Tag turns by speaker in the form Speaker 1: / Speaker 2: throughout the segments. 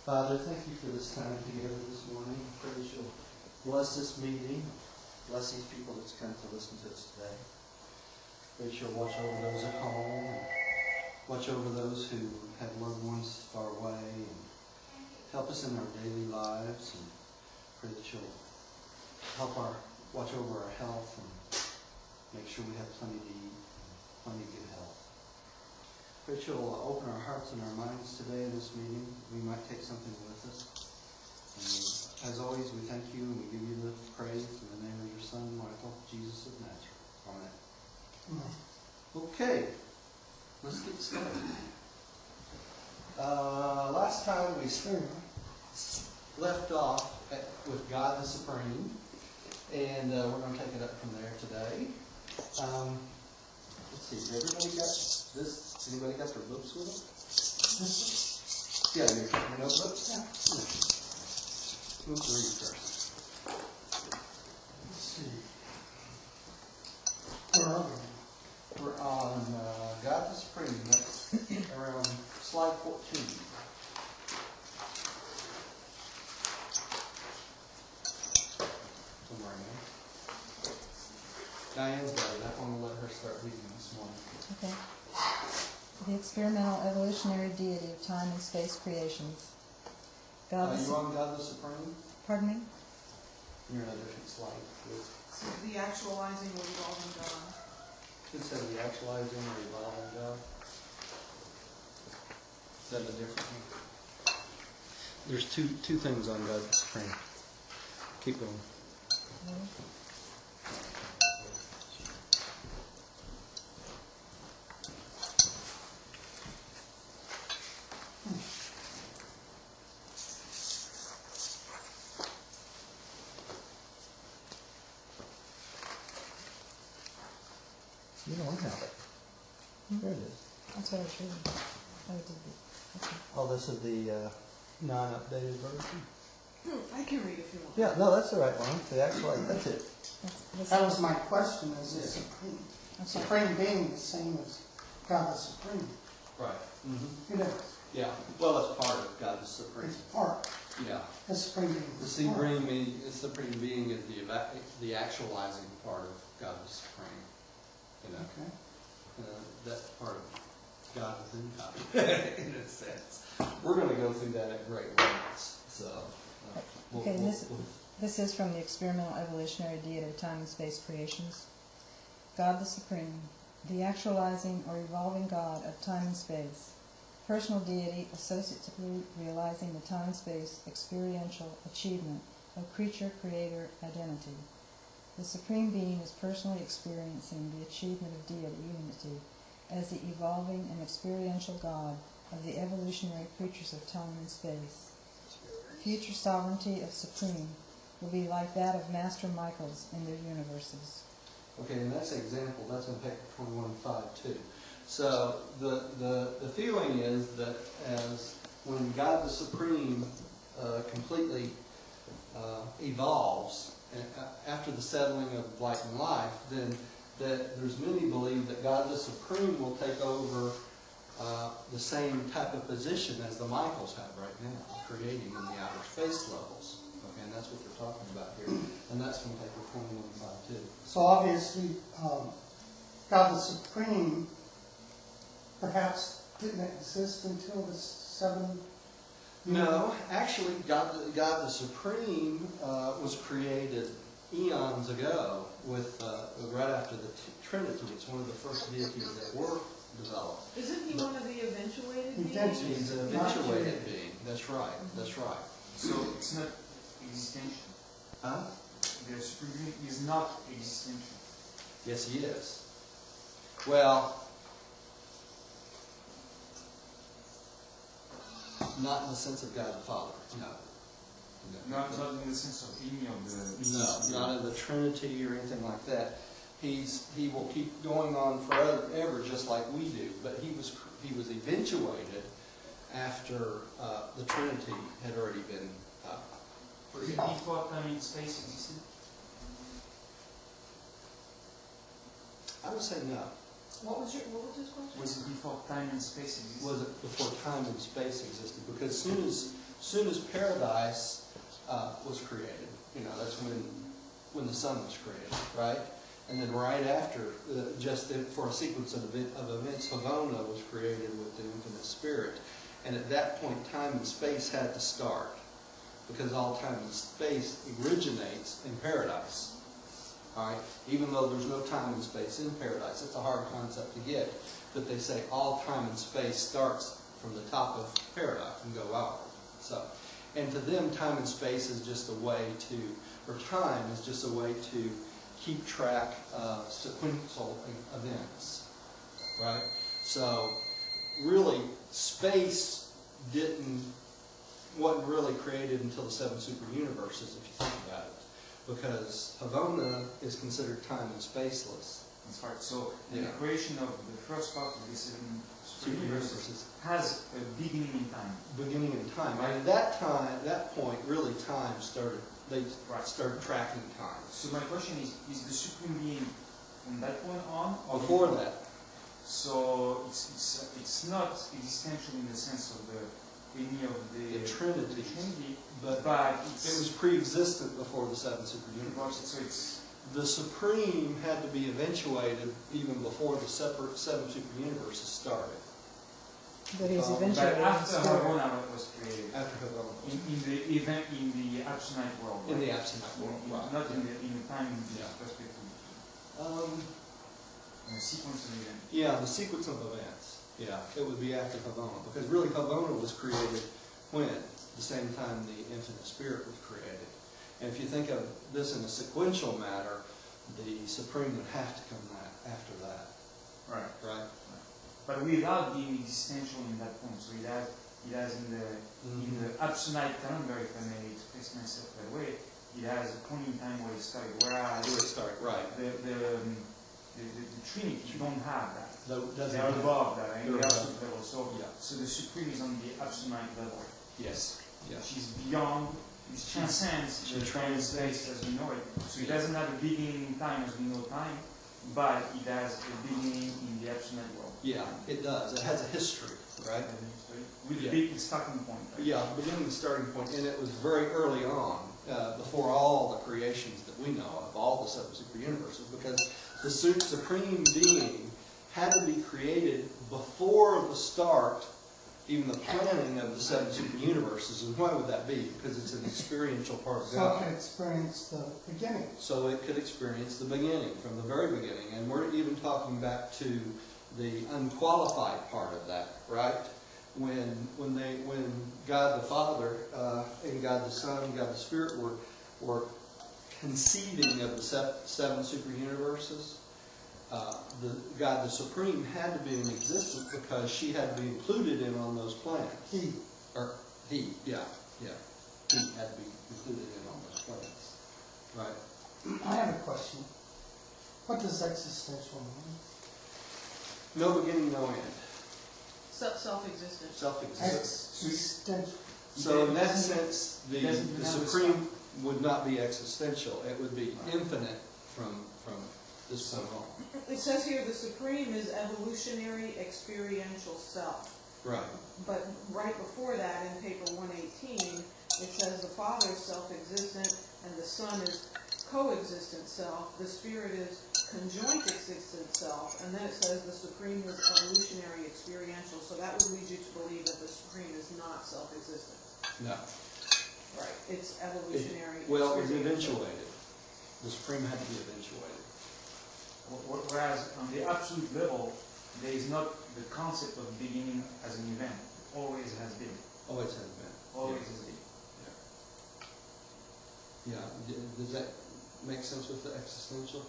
Speaker 1: Father, thank you for this time together this morning. I pray that you'll bless this meeting, bless these people that's come to listen to us today. Pray that you'll watch over those at home, and watch over those who have loved ones far away, and help us in our daily lives, and pray that you'll watch over our health and make sure we have plenty to eat, and plenty of good health. Pray that you'll open our hearts and our minds today in this meeting. We might take something with us. And as always, we thank you and we give you the praise in the name of your Son, Michael, Jesus of Nazareth. Amen. Okay, let's get started. Last time we left off with God the Supreme, and we're going to take it up from there today. Let's see, everybody got this? Anybody got their books with them? Yeah, your notebooks? Yeah. Who wants to read first? Let's see. Where are we? We're on God the Supreme. That's around slide 14. Somewhere in there. Diane's got it. I want to let her start reading this morning.
Speaker 2: Okay. The experimental evolutionary deity of time and space creations.
Speaker 1: God you on God the Supreme?
Speaker 2: Pardon me?
Speaker 1: You're on a different slide.
Speaker 3: So the actualizing or evolving God.
Speaker 1: It says the actualizing or evolving God. Is that a different one? There's two things on God the Supreme. Keep going.
Speaker 2: Okay.
Speaker 1: You don't have it. There it is.
Speaker 2: That's what I was reading. Oh, it did be. Okay.
Speaker 1: Oh, this is the non-updated version?
Speaker 3: I can read if you want.
Speaker 1: Yeah, no, that's the right one. The actual, that's it.
Speaker 4: That was my question, is the Supreme. Supreme being the same as God the Supreme.
Speaker 1: Right. Mm-hmm.
Speaker 4: It is.
Speaker 1: Yeah. Well, it's part of God the Supreme.
Speaker 4: It's part.
Speaker 1: Yeah.
Speaker 4: The Supreme being.
Speaker 1: The Supreme Being is the actualizing part of God the Supreme. You know?
Speaker 4: Okay.
Speaker 1: That's part of God within God, in a sense. We're going to go through that at great lengths. So,
Speaker 2: This is from the experimental evolutionary deity of time and space creations. God the Supreme, the actualizing or evolving God of time and space, personal deity associatively realizing the time and space experiential achievement of creature-creator identity. The Supreme Being is personally experiencing the achievement of deity unity as the evolving and experiential God of the evolutionary creatures of time and space. Future sovereignty of Supreme will be like that of Master Michael's in their universes.
Speaker 1: Okay, and that's an example. That's on page 21.5 too. So the feeling is that as when God the Supreme completely evolves after the settling of light and life, then that there's many believe that God the Supreme will take over the same type of position as the Michaels have right now, creating in the outer space levels. Okay, and that's what they're talking about here. And that's from paper 21.5 too.
Speaker 4: So obviously, God the Supreme perhaps didn't exist until the 7.
Speaker 1: No, actually, God the Supreme was created eons ago with right after the Trinity. It's one of the first deities that were developed.
Speaker 3: Isn't he one of the eventuated beings?
Speaker 1: He's an eventuated being. That's right. That's right.
Speaker 5: So it's not existential.
Speaker 1: Huh?
Speaker 5: The Supreme Being is not existential.
Speaker 1: Yes, he is. Well, not in the sense of God the Father. No.
Speaker 5: Not in the sense of any of the...
Speaker 1: No, not in the Trinity or anything like that. He will keep going on forever, just like we do. But he was eventuated after the Trinity had already been
Speaker 5: Before time and space existed?
Speaker 1: I would say no.
Speaker 3: What was his question?
Speaker 5: Was it before time and space existed?
Speaker 1: Was it before time and space existed? Because as soon as soon as paradise was created, that's when the sun was created, right? And then right after, for a sequence of events, Havona was created with the infinite spirit. And at that point, time and space had to start, because all time and space originates in paradise. All right? Even though there's no time and space in paradise, it's a hard concept to get. But they say all time and space starts from the top of paradise and go outward. So, and to them, time and space is just a way to, or time is just a way to keep track of sequential events, right? So, really, space wasn't really created until the 7 super universes, if you think about it, because Havona is considered time and spaceless.
Speaker 5: That's right. So
Speaker 1: Yeah.
Speaker 5: the creation of the first part of the 7 super universes has a beginning in time.
Speaker 1: Beginning in time. And at that point, really time started. They started tracking time.
Speaker 5: So my question is the Supreme Being from that point on? Or
Speaker 1: Before that,
Speaker 5: So it's not existential in the sense of any of the
Speaker 1: Trinity,
Speaker 5: but
Speaker 1: it was pre-existent before the 7 super universes.
Speaker 5: So it's
Speaker 1: The Supreme had to be eventuated even before the 7 super universes started.
Speaker 2: But he's
Speaker 1: But
Speaker 2: eventually
Speaker 5: but after
Speaker 2: restored.
Speaker 5: Havona was created.
Speaker 1: After Havona.
Speaker 5: In the event in the absolute world.
Speaker 1: In the
Speaker 5: right?
Speaker 1: absolute world,
Speaker 5: In-
Speaker 1: right.
Speaker 5: Not in the time
Speaker 1: Yeah.
Speaker 5: perspective. In the sequence of events.
Speaker 1: Yeah, the sequence of events. Yeah, it would be after Havona, because really Havona was created when? The same time the infinite spirit was created. And if you think of this in a sequential matter, the Supreme would have to come after that,
Speaker 5: Right.
Speaker 1: right?
Speaker 5: But without being existential in that point. So it has in the absolute calendar, if I may express myself that way, it has a point in time where it started. Whereas
Speaker 1: Where it started, right.
Speaker 5: the Trinity, you don't have that.
Speaker 1: Doesn't
Speaker 5: They are
Speaker 1: have-
Speaker 5: above that, in
Speaker 1: They're
Speaker 5: the
Speaker 1: above.
Speaker 5: absolute level. So,
Speaker 1: Yeah.
Speaker 5: so the Supreme is on the absolute level,
Speaker 1: Yes. Yeah.
Speaker 5: which is beyond, it transcends the time and space as we know it. So it doesn't have a beginning in time as we know time, but it has a beginning in the absolute world.
Speaker 1: Yeah, it does. It has a history, right?
Speaker 5: With
Speaker 1: Yeah.
Speaker 5: a big starting point. Right?
Speaker 1: Yeah, beginning and starting point, and it was very early on, before all the creations that we know of, all the 7 super universes, because the Supreme Being had to be created before the start, even the planning of the 7 super universes. And why would that be? Because it's an experiential part of
Speaker 4: So
Speaker 1: God.
Speaker 4: I can experience the beginning.
Speaker 1: So it could experience the beginning, from the very beginning. And we're even talking back to the unqualified part of that, right? When God the Father and God the Son and God the Spirit were conceiving of the 7 super universes, God the Supreme had to be in existence because she had to be included in on those plans. He had to be included in on those plans. Right.
Speaker 4: I have a question. What does existential mean?
Speaker 1: No beginning, no end.
Speaker 3: Self-existent.
Speaker 1: Self-existent.
Speaker 4: Existential.
Speaker 1: So in that sense, the
Speaker 5: doesn't have a
Speaker 1: Supreme would not be existential. It would be infinite from this point on.
Speaker 3: It says here the Supreme is evolutionary experiential self.
Speaker 1: Right.
Speaker 3: But right before that, in paper 118, it says the Father is self-existent and the Son is coexistent self. The Spirit is conjoint existent self. And then it says the Supreme is evolutionary experiential. So that would lead you to believe that the Supreme is not self-existent.
Speaker 1: No.
Speaker 3: Right. It's evolutionary
Speaker 1: Well, it was
Speaker 3: experiential.
Speaker 1: eventuated. The Supreme had to be eventuated.
Speaker 5: Whereas on the absolute level, there is not the concept of beginning as an event. It always has been.
Speaker 1: Always has been.
Speaker 5: Always has been.
Speaker 1: Yeah. Does that make sense with the existential?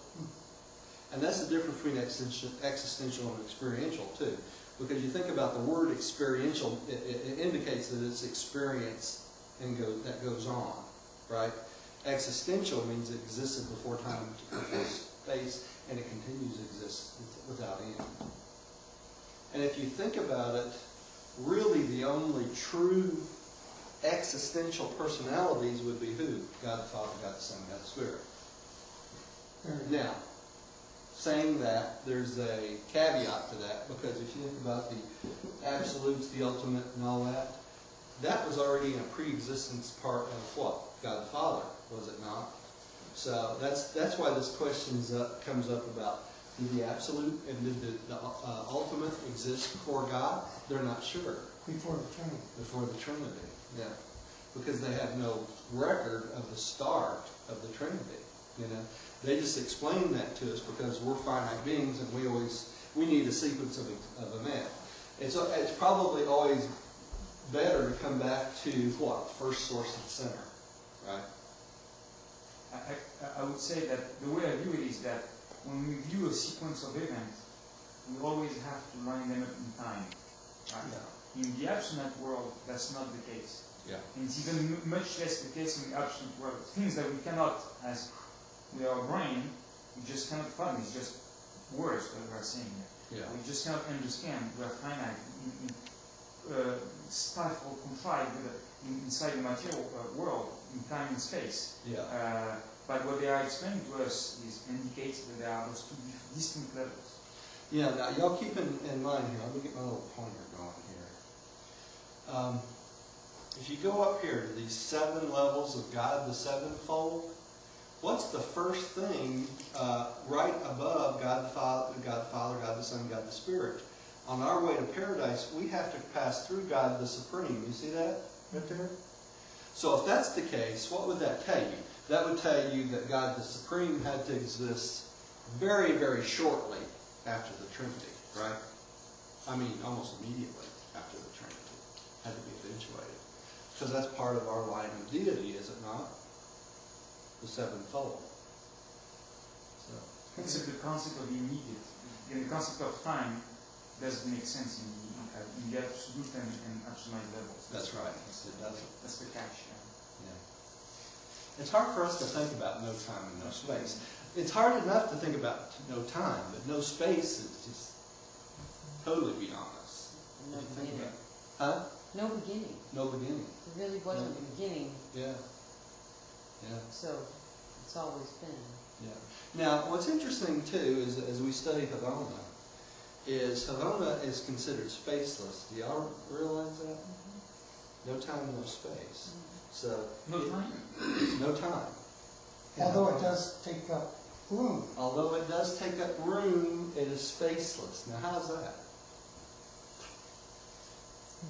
Speaker 1: And that's the difference between existential and experiential, too. Because you think about the word experiential, it indicates that it's experience and that goes on, right? Existential means it existed before time, before space, and it continues to exist without end. And if you think about it, really the only true existential personalities would be who? God the Father, God the Son, God the Spirit. Now, saying that, there's a caveat to that, because if you think about the absolutes, the ultimate, and all that, that was already a pre-existence part of what? God the Father, was it not? So that's why this question comes up about, did the absolute and did the ultimate exist before God? They're not sure.
Speaker 4: Before the Trinity.
Speaker 1: Before the Trinity, yeah. Because they have no record of the start of the Trinity. You know, they just explain that to us because we're finite beings and we need a sequence of events. And so it's probably always better to come back to what? First source and center, right?
Speaker 5: I would say that the way I view it is that when we view a sequence of events, we always have to line them up in time. Right?
Speaker 1: Yeah.
Speaker 5: In the absolute world, that's not the case.
Speaker 1: Yeah.
Speaker 5: And it's even much less the case in the absolute world. Things that we cannot, as with our brain, we just cannot fathom. It's just words that we are saying here.
Speaker 1: Yeah.
Speaker 5: We just cannot understand. We are finite, stifled, confined inside the material world, in time and space.
Speaker 1: Yeah.
Speaker 5: But what they are explaining to us indicates that there are those two distinct levels.
Speaker 1: Yeah, now y'all keep in mind here, let me get my little pointer going here. If you go up here to these 7 levels of God, the sevenfold, what's the first thing right above God the Father, God the Son, God the Spirit? On our way to paradise, we have to pass through God the Supreme. You see that right there? So if that's the case, what would that tell you? That would tell you that God the Supreme had to exist very, very shortly after the Trinity, right? I mean, almost immediately after the Trinity. Had to be eventuated. Because that's part of our line of deity, is it not? The sevenfold. So.
Speaker 5: Except the concept of immediate. The concept of time doesn't make sense in the absolute and absolute levels.
Speaker 1: That's right. It doesn't.
Speaker 5: That's the catch.
Speaker 1: Yeah. It's hard for us to think about no time and no space. It's hard enough to think about no time, but no space is just totally beyond us.
Speaker 6: No beginning.
Speaker 1: Huh?
Speaker 6: No beginning.
Speaker 1: No beginning.
Speaker 6: There really wasn't a beginning,
Speaker 1: Yeah. Yeah.
Speaker 6: so it's always been.
Speaker 1: Yeah. Now, what's interesting too is as we study Havana, is Havana is considered spaceless. Do y'all realize that? No time, no space. So
Speaker 5: No time?
Speaker 1: No time.
Speaker 4: Although it does take up room.
Speaker 1: Although it does take up room, it is spaceless. Now, how's that?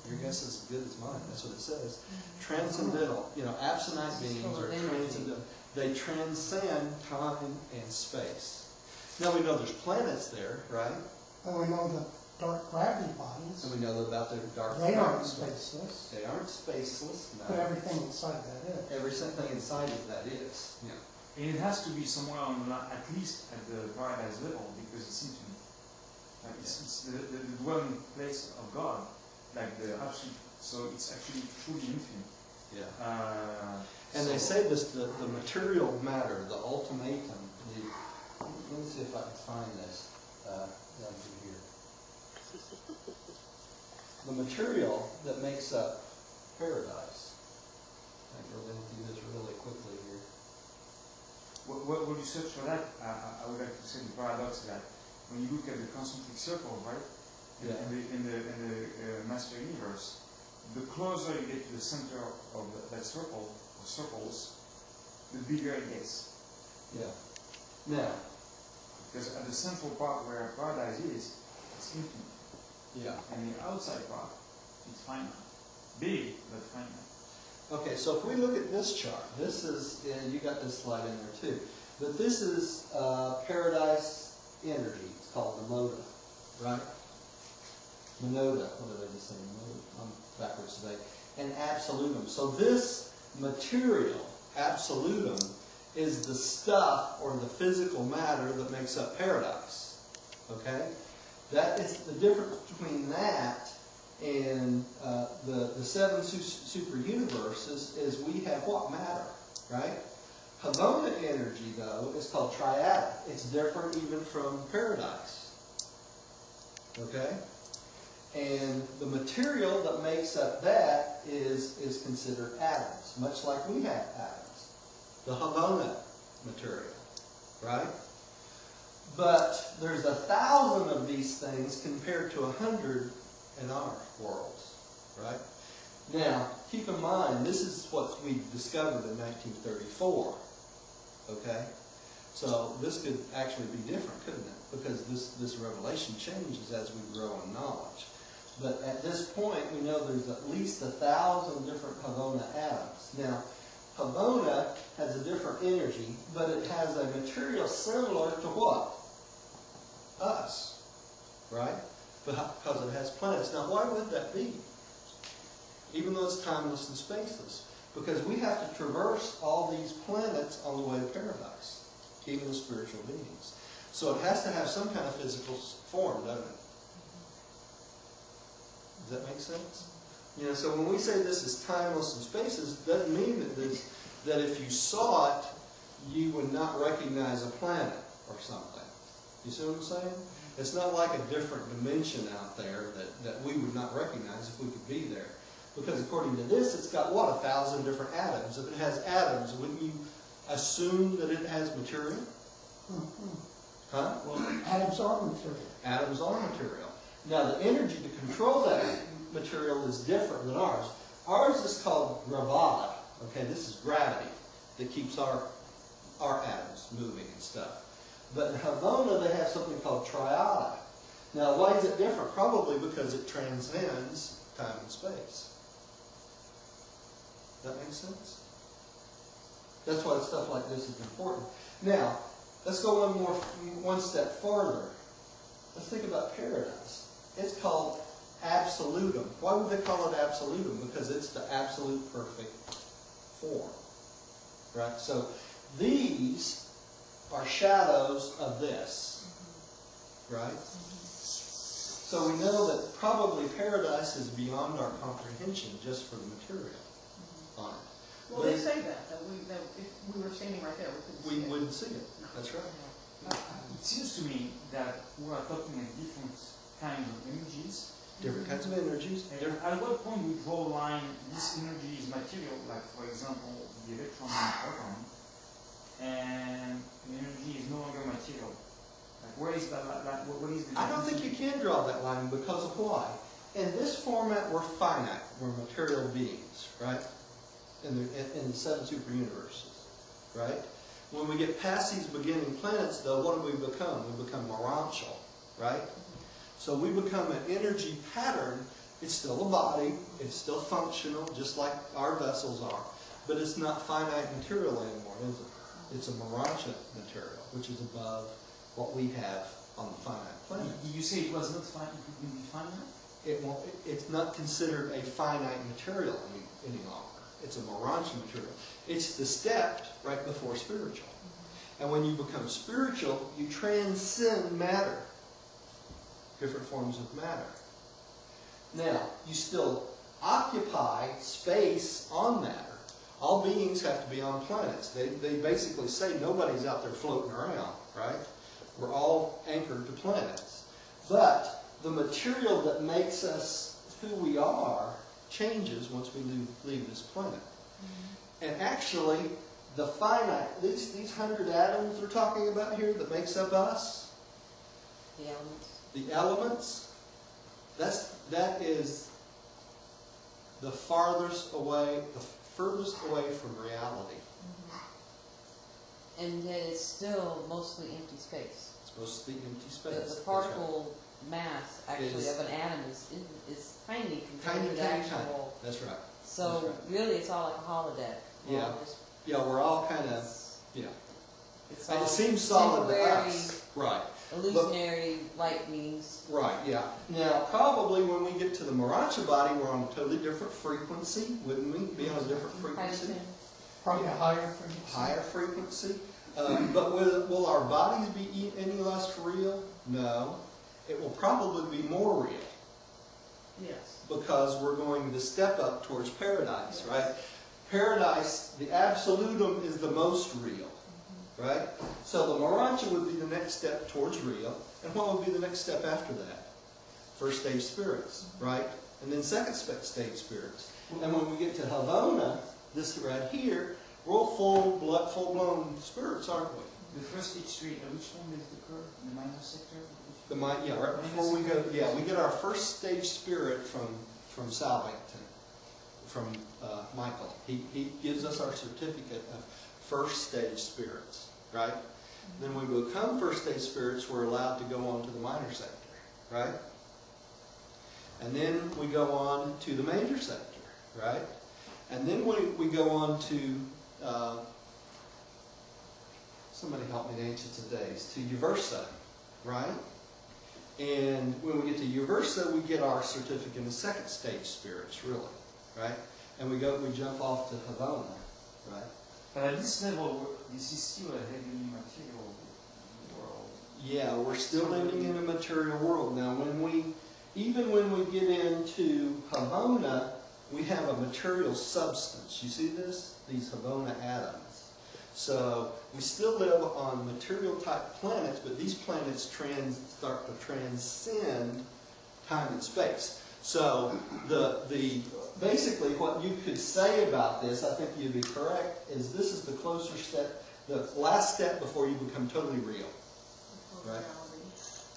Speaker 1: Your guess is as good as mine. That's what it says. Transcendental. You know, absent beings are transcendental. They transcend time and space. Now we know there's planets there, right?
Speaker 4: And we know the dark gravity bodies.
Speaker 1: And we know about their dark
Speaker 4: They aren't
Speaker 1: bodies.
Speaker 4: spaceless.
Speaker 1: They aren't spaceless. No.
Speaker 4: But everything inside that is.
Speaker 1: Everything inside of that is. Yeah.
Speaker 5: And it has to be somewhere on the, at least at the paradise level, because it's infinite. Like it's the dwelling place of God, like the absolute. So it's actually truly infinite.
Speaker 1: Yeah. And they say this, the material matter, the ultimatum. Let me see if I can find this down through here. The material that makes up paradise. I can go through this really quickly here.
Speaker 5: What would you search for that? I would like to say the paradox that when you look at the concentric circle, right?
Speaker 1: Yeah.
Speaker 5: In the master universe, the closer you get to the center of that circle, or circles, the bigger it gets.
Speaker 1: Yeah. Now.
Speaker 5: Because at the central part where paradise is, it's infinite.
Speaker 1: Yeah.
Speaker 5: And the outside part, it's finite. Big, but finite.
Speaker 1: Okay, so if we look at this chart, this is, and you got this slide in there too, but this is paradise energy. It's called the moda, right? Monoda, what did I just say? Moda. I'm backwards today. And absolutum. So this material, absolutum, is the stuff or the physical matter that makes up paradise. Okay? That is the difference between that and the 7 super universes is we have what? Matter, right? Havana energy, though, is called triadic. It's different even from paradise. Okay? And the material that makes up that is considered atoms, much like we have atoms. The Havana material, right? But there's 1,000 of these things compared to 100 in our worlds, right? Now, keep in mind, this is what we discovered in 1934. Okay? So this could actually be different, couldn't it? Because this revelation changes as we grow in knowledge. But at this point, we know there's at least 1,000 different Havona atoms. Now, Havona has a different energy, but it has a material similar to what? Us. Right? Because it has planets. Now, why would that be? Even though it's timeless and spaceless. Because we have to traverse all these planets on the way to paradise, even the spiritual beings. So it has to have some kind of physical form, doesn't it? Does that make sense? You know, so when we say this is timeless and spaceless, it doesn't mean that if you saw it, you would not recognize a planet or something. You see what I'm saying? It's not like a different dimension out there that we would not recognize if we could be there. Because according to this, it's got, what, 1,000 different atoms. If it has atoms, wouldn't you assume that it has material? Huh?
Speaker 4: Well, atoms are material.
Speaker 1: Atoms are material. Now, the energy to control that material is different than ours. Ours is called gravata. Okay, this is gravity that keeps our atoms moving and stuff. But in Havona, they have something called triada. Now, why is it different? Probably because it transcends time and space. Does that make sense? That's why stuff like this is important. Now, let's go one step farther. Let's think about paradise. It's called absolutum. Why would they call it absolutum? Because it's the absolute perfect form. Right? So these are shadows of this. Right? So we know that probably paradise is beyond our comprehension just for the material on it.
Speaker 3: Well, they say that if we were standing right there, we
Speaker 1: Wouldn't see it. That's right.
Speaker 5: It seems to me that we are talking at different kinds of energies.
Speaker 1: Different kinds of energies.
Speaker 5: And at what point we draw a line, this energy is material, like for example, the electron and the proton, and the energy is no longer material. Like where is that? What is the?
Speaker 1: I don't think you can draw that line because of why. In this format, we're finite. We're material beings, right? In the 7 super universes, right? When we get past these beginning planets, though, what do we become? We become Urantia, right? So we become an energy pattern. It's still a body. It's still functional, just like our vessels are. But it's not finite material anymore, is it? It's a Urantia material, which is above what we have on the finite planet.
Speaker 5: You say it was not finite? It couldn't be finite?
Speaker 1: It's not considered a finite material any longer. It's a Urantia material. It's the step right before spiritual. And when you become spiritual, you transcend matter. Different forms of matter. Now, you still occupy space on matter. All beings have to be on planets. They basically say nobody's out there floating around, right? We're all anchored to planets. But the material that makes us who we are changes once we leave this planet. Mm-hmm. And actually, the finite, these 100 atoms we're talking about here that makes up us, the elements, that is the furthest away from reality.
Speaker 6: Mm-hmm. And yet it's still mostly empty space.
Speaker 1: It's mostly empty space.
Speaker 6: The particle mass actually of an atom is tiny compared to the actual.
Speaker 1: That's right.
Speaker 6: So
Speaker 1: that's right.
Speaker 6: Really, it's all like a holodeck.
Speaker 1: Yeah. Yeah, we're all kind of
Speaker 6: It's
Speaker 1: and
Speaker 6: all
Speaker 1: it seems solid to
Speaker 6: temporary,
Speaker 1: us, right?
Speaker 6: Illusionary light beings.
Speaker 1: Right. Yeah. Now, probably when we get to the Urantia body, we're on a totally different frequency, wouldn't we? Be on a different frequency.
Speaker 4: Probably a higher frequency.
Speaker 1: Higher frequency. But will our bodies be any less real? No. It will probably be more real.
Speaker 3: Yes.
Speaker 1: Because we're going to step up towards paradise, right? Paradise, the absolutum is the most real, right? So the Urantia would be the next step towards real. And what would be the next step after that? First stage spirits, right? And then second stage spirits. And when we get to Havona, this right here, we're all full-blown spirits, aren't we?
Speaker 5: The first stage spirit, which one does it occur? The minor sector?
Speaker 1: Right before we go, we get our first stage spirit from Salvington. from Michael. He gives us our certificate of first stage spirits, right? Then when we become first stage spirits, we're allowed to go on to the minor sector, right? And then we go on to the major sector, right? And then we go on to, somebody help me to ancient days, to Uversa, right? And when we get to Uversa, we get our certificate of second stage spirits, really, right? And we jump off to Havana, right?
Speaker 5: But at this level, this is still a heavily material world.
Speaker 1: Yeah, we're still living in a material world. Now, even when we get into Havana, we have a material substance. You see this? These Havana atoms. So we still live on material type planets, but these planets start to transcend time and space. So basically what you could say about this, I think you'd be correct, is this is the closer step, the last step before you become totally real. Right?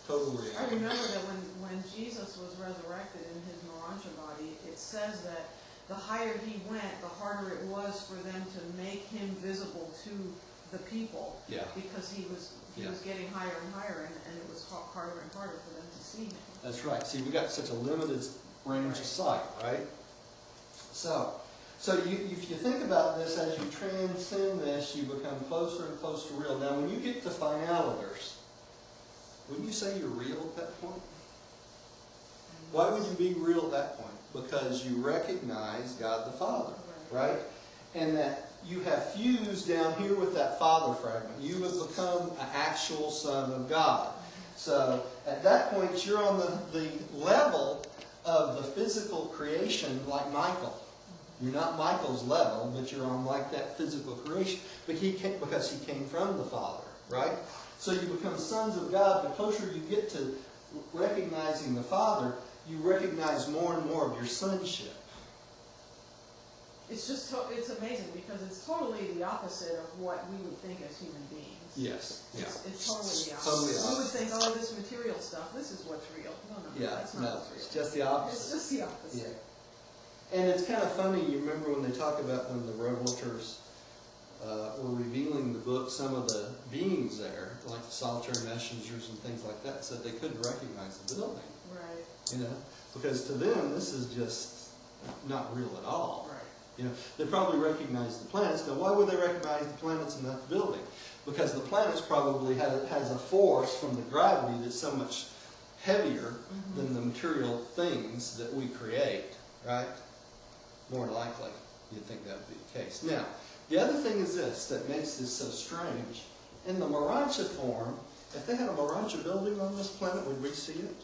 Speaker 1: Total reality.
Speaker 3: I remember that when Jesus was resurrected in his Urantia body, it says that the higher he went, the harder it was for them to make him visible to the people.
Speaker 1: Yeah.
Speaker 3: Because he was getting higher and higher, and it was harder and harder for them to see him.
Speaker 1: That's right. See, we got such a limited range of sight, right? So if you think about this, as you transcend this, you become closer and closer to real. Now, when you get to finaliters, wouldn't you say you're real at that point? Why would you be real at that point? Because you recognize God the Father, right? And that you have fused down here with that Father fragment. You have become an actual Son of God. So at that point, you're on the level of the physical creation like Michael. You're not Michael's level, but you're on like that physical creation. But because he came from the Father, right? So you become sons of God. The closer you get to recognizing the Father, you recognize more and more of your sonship.
Speaker 3: It's amazing because it's totally the opposite of what we would think as human beings.
Speaker 1: Yes. Yeah.
Speaker 3: It's totally the opposite.
Speaker 1: Totally opposite.
Speaker 3: We would think, oh, this material stuff, this is what's real. No, that's not what's real.
Speaker 1: It's just the opposite.
Speaker 3: It's just the opposite.
Speaker 1: Yeah. And it's kind of funny, you remember when they talk about when the revelators were revealing the book, some of the beings there, like the solitary messengers and things like that, said they couldn't recognize the building.
Speaker 3: Right.
Speaker 1: You know, because to them this is just not real at all.
Speaker 3: Right.
Speaker 1: You know, they probably recognize the planets. Now, why would they recognize the planets and not the building? Because the planets probably has a force from the gravity that's so much heavier than the material things that we create, right? More likely, you'd think that would be the case. Now, the other thing is this that makes this so strange. In the Urantia form, if they had a Urantia building on this planet, would we see it?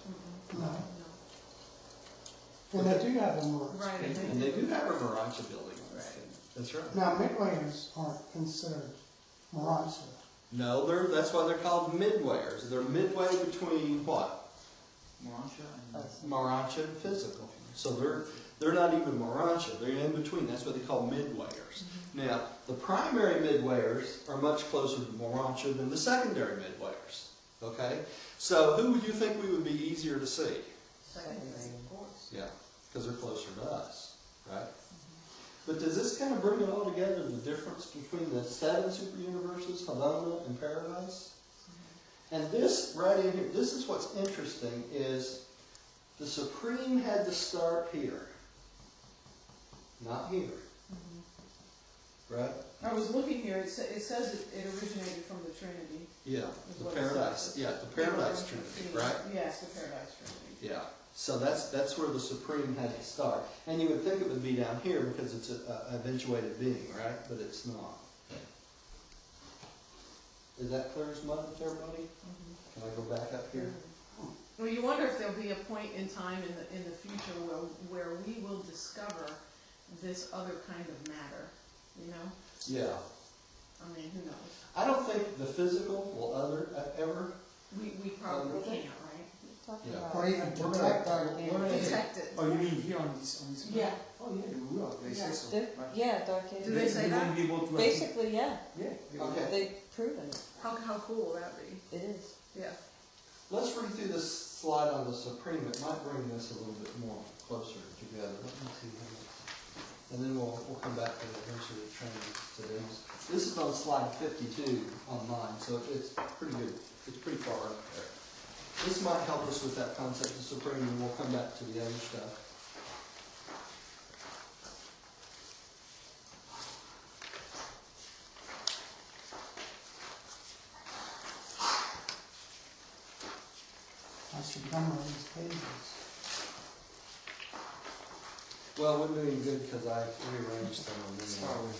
Speaker 4: No. And they do have them once.
Speaker 3: Right.
Speaker 1: And they do have a Urantia building on this thing. That's right.
Speaker 4: Now, midwayers aren't considered Urantia.
Speaker 1: No, that's why they're called midwayers. They're midway between what? Urantia and physical. So they're not even Urantia. They're in between. That's what they call midwayers. Now, the primary midwayers are much closer to Urantia than the secondary midwayers. Okay? So who would you think we would be easier to see?
Speaker 3: Secondary, of course.
Speaker 1: Yeah, because they're closer to us, right? But does this kind of bring it all together, the difference between the 7 superuniverses, Havana and Paradise? And this right in here, this is what's interesting, is the Supreme had to start here, not here. Right?
Speaker 3: I was looking here, it says it originated from the Trinity.
Speaker 1: Yeah,
Speaker 3: Is
Speaker 1: the
Speaker 3: what it
Speaker 1: Paradise.
Speaker 3: says.
Speaker 1: Yeah, the Paradise Trinity, right?
Speaker 3: Yes, the Paradise Trinity.
Speaker 1: Yeah. So that's where the Supreme had to start. And you would think it would be down here because it's an eventuated being, right? But it's not. Is that clear as mud with everybody? Can I go back up here?
Speaker 3: Well, you wonder if there'll be a point in time in the future where we will discover this other kind of matter, you know?
Speaker 1: Yeah.
Speaker 3: I mean, who knows?
Speaker 1: I don't think the physical will ever.
Speaker 3: We probably can't, right?
Speaker 1: Yeah.
Speaker 4: Or even protect our
Speaker 3: Detect it.
Speaker 5: Oh, you mean here on this
Speaker 6: Yeah.
Speaker 5: Oh yeah, they will. They say so.
Speaker 6: They're-
Speaker 5: Right.
Speaker 6: Yeah, Dark
Speaker 3: Do
Speaker 6: Ages.
Speaker 3: they say
Speaker 5: They
Speaker 3: that?
Speaker 5: won't be able to.
Speaker 6: Basically, yeah.
Speaker 5: Yeah. they will.
Speaker 1: Okay.
Speaker 6: They've proven it.
Speaker 3: How cool will that be?
Speaker 6: It is.
Speaker 3: Yeah.
Speaker 1: Let's read through this slide on the Supreme. It might bring this a little bit more closer together. Let me see here. and then we'll come back to eventually the training today. This is on slide 52 on mine, so it's pretty good. It's pretty far up there. This might help us with that concept of supreme, and we'll come back to the other stuff.
Speaker 4: I should number these pages.
Speaker 1: Well, we're doing good because I rearranged them on this one.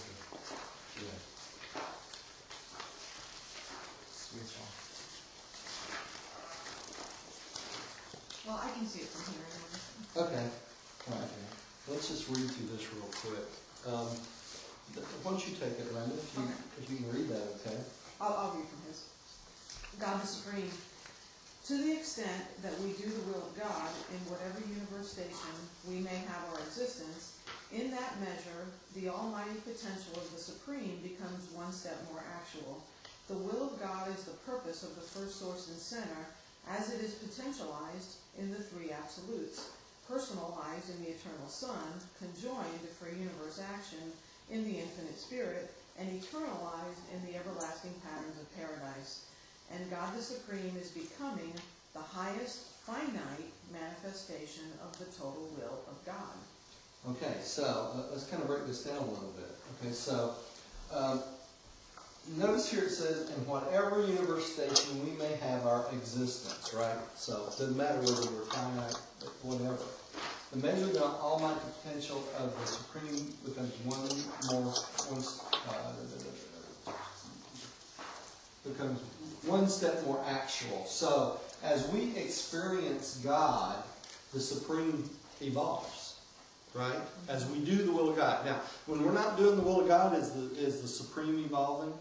Speaker 1: Yeah.
Speaker 5: Switch off.
Speaker 3: Well, I can see it from here anyway.
Speaker 1: Okay. All right. Let's just read through this real quick. Why don't you take it, Linda, if you can read that, okay?
Speaker 3: I'll read from his. God the Supreme. To the extent that we do the will of God in whatever universe station we may have our existence, in that measure, the almighty potential of the Supreme becomes one step more actual. The will of God is the purpose of the first source and center, as it is potentialized in the three absolutes, personalized in the eternal Son, conjoined for universe action in the infinite Spirit, and eternalized in the everlasting patterns of paradise. And God the Supreme is becoming the highest finite manifestation of the total will of God.
Speaker 1: Okay, so let's kind of break this down a little bit. Okay, so notice here it says, in whatever universe station we may have our existence, right? So it doesn't matter whether we're finite, whatever. The measure of the almighty potential of the Supreme becomes becomes one step more actual. So as we experience God, the Supreme evolves, right? As we do the will of God. Now, when we're not doing the will of God, is the Supreme evolving?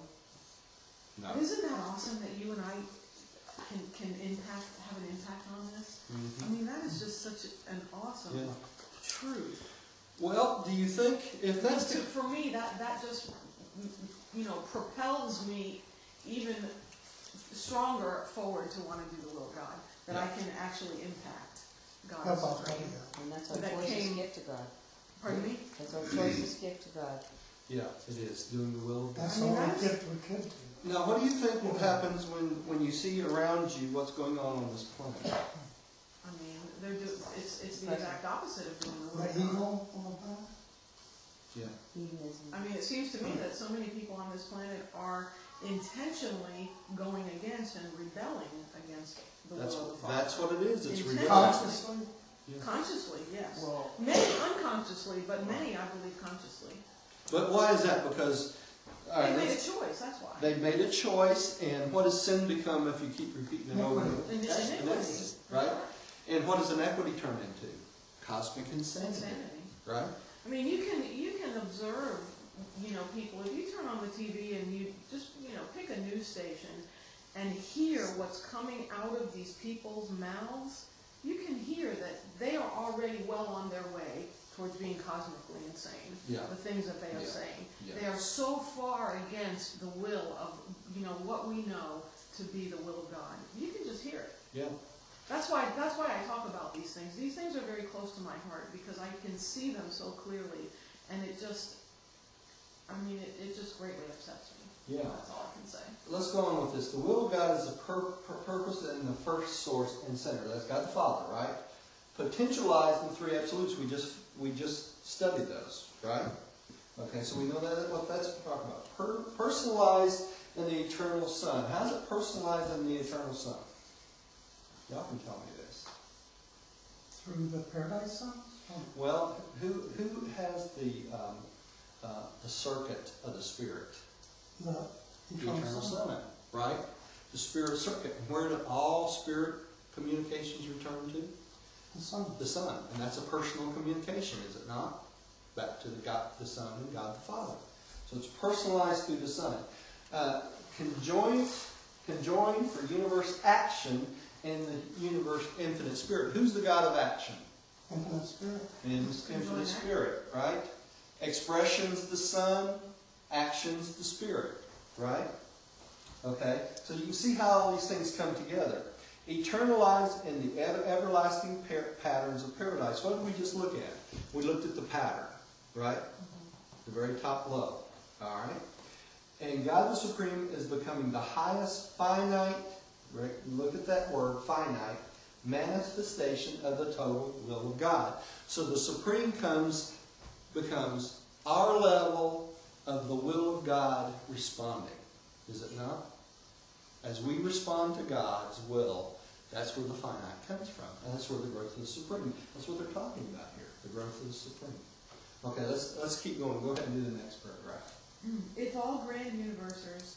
Speaker 1: No.
Speaker 3: Isn't that awesome that you and I can have an impact on this?
Speaker 1: Mm-hmm.
Speaker 3: I mean, that is just such an awesome truth.
Speaker 1: Well, do you think if that's
Speaker 3: For me, that just propels me even stronger forward to want to do the will of God, that I can actually impact
Speaker 4: How
Speaker 3: God's
Speaker 4: about
Speaker 3: Supreme.
Speaker 4: radio?
Speaker 6: And that's our
Speaker 3: That
Speaker 6: choicest
Speaker 3: came-
Speaker 6: gift to God.
Speaker 3: Pardon me?
Speaker 6: That's our choicest gift to God.
Speaker 1: Yeah, it is doing the will of God.
Speaker 4: That's
Speaker 3: I
Speaker 4: the
Speaker 3: mean,
Speaker 4: only
Speaker 3: that's-
Speaker 4: gift we could do.
Speaker 1: Now, what do you think what happens when you see around you what's going on this planet?
Speaker 3: I mean, it's the exact opposite of doing the will
Speaker 4: The
Speaker 3: of God.
Speaker 4: evil all of that?
Speaker 1: Yeah.
Speaker 6: Hedonism.
Speaker 3: I mean, it seems to me that so many people on this planet are intentionally going against and rebelling against the will of the Father.
Speaker 1: That's what it is. It's
Speaker 3: Intentionally.
Speaker 1: rebellion.
Speaker 4: Consciously?
Speaker 1: Yeah.
Speaker 3: Consciously, yes.
Speaker 6: Well,
Speaker 3: Many unconsciously, but many, I believe, consciously.
Speaker 1: But why is that? Because
Speaker 3: They made a choice, that's why.
Speaker 1: they made a choice, and what does sin become if you keep repeating it over and over?
Speaker 3: Iniquity.
Speaker 1: Iniquity, right? And what does inequity turn into? Cosmic insanity,
Speaker 3: Insanity.
Speaker 1: right?
Speaker 3: I mean, you can observe, people. If you turn on the TV and you just, pick a news station and hear what's coming out of these people's mouths, you can hear that they are already well on their way towards being cosmically insane.
Speaker 1: Yeah.
Speaker 3: The things that they are saying.
Speaker 1: Yeah.
Speaker 3: They are so far against the will of, what we know to be the will of God. You can just hear it.
Speaker 1: Yeah.
Speaker 3: That's why I talk about these things. These things are very close to my heart because I can see them so clearly, and it just greatly upsets me.
Speaker 1: Yeah.
Speaker 3: That's all I can say.
Speaker 1: Let's go on with this. The will of God is the purpose and the first source and center. That's God the Father, right? Potentialized in three absolutes. We just studied those, right? Okay, so we know what that's talking about. Personalized in the eternal Son. How's it personalized in the eternal Son? Y'all can tell me this.
Speaker 4: Through the paradise son? Oh,
Speaker 1: Well, who has the circuit of the Spirit?
Speaker 4: the
Speaker 1: The
Speaker 4: eternal
Speaker 1: eternal
Speaker 4: son.
Speaker 1: Son, right? The Spirit circuit. Where do all Spirit communications return to?
Speaker 4: The son.
Speaker 1: The Son. And that's a personal communication, is it not? Back to the Son and God the Father. So it's personalized through the Son. Conjoined for universe action in the universe infinite Spirit. Who's the God of action?
Speaker 4: Infinite spirit.
Speaker 1: Infinite Spirit, right? Expressions the Son, actions the Spirit, right? Okay, so you can see how all these things come together. Eternalized in the everlasting patterns of paradise. What did we just look at? We looked at the pattern. right? The very top low. All right? And God the Supreme is becoming the highest finite, right? Look at that word, finite, manifestation of the total will of God. So the Supreme becomes our level of the will of God responding. Is it not? As we respond to God's will, that's where the finite comes from. And that's where the growth of the Supreme. That's what they're talking about here, the growth of the Supreme. Okay, let's keep going. Go ahead and do the next paragraph.
Speaker 3: If all grand universes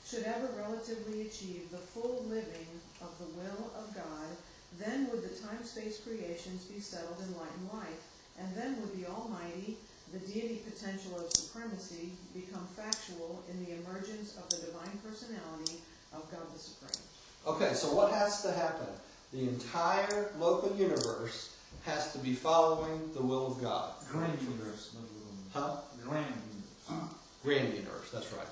Speaker 3: should ever relatively achieve the full living of the will of God, then would the time-space creations be settled in light and life, and then would the Almighty, the deity potential of supremacy, become factual in the emergence of the divine personality of God the Supreme.
Speaker 1: Okay, so what has to happen? The entire local universe has to be following the will of God.
Speaker 5: Grand universe, not little universe.
Speaker 1: Huh?
Speaker 5: Grand universe.
Speaker 1: Grand universe, that's right.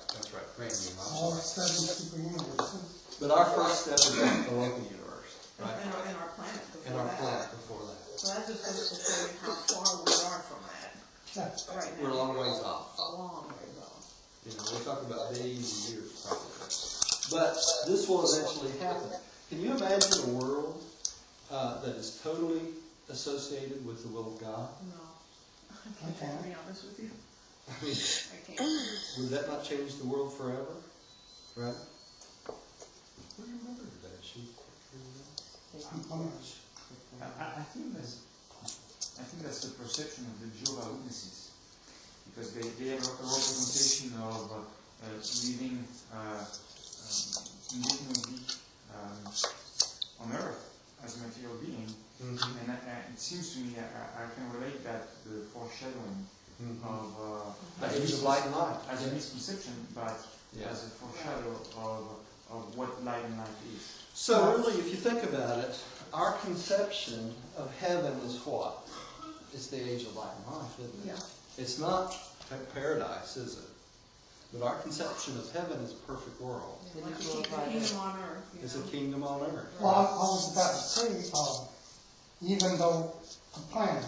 Speaker 1: Grand
Speaker 4: All
Speaker 1: universe.
Speaker 4: 7 super universes.
Speaker 1: But our first step is the local universe, right?
Speaker 3: And our planet before
Speaker 1: And our
Speaker 3: that.
Speaker 1: planet before that.
Speaker 3: So that just goes to show you how far we are from that
Speaker 4: Yeah.
Speaker 3: right now.
Speaker 1: We're a long ways off.
Speaker 3: A long ways off.
Speaker 1: You know, we're talking about days and years probably. But this will eventually happen. Can you imagine a world that is totally associated with the will of God?
Speaker 3: No. I can't, to be honest with you.
Speaker 1: I mean,
Speaker 3: I can't.
Speaker 1: would that not change the world forever? Right? What do you remember today?
Speaker 5: I think that's the perception of the Jehovah's Witnesses, because they have a representation of living indefinitely on Earth as a material being, and it seems to me I can relate that to the foreshadowing of
Speaker 1: The age of light and life.
Speaker 5: as a misconception, but
Speaker 1: Yeah.
Speaker 5: as a foreshadow of what light and life is.
Speaker 1: So really, if you think about it, our conception of heaven is what? It's the age of light and life, isn't it?
Speaker 3: Yeah.
Speaker 1: It's not paradise, is it? But our conception of heaven is a perfect world.
Speaker 3: Like the kingdom on earth. You
Speaker 1: It's
Speaker 3: know?
Speaker 1: a kingdom on earth.
Speaker 4: Well, I was about to say, even though a planet,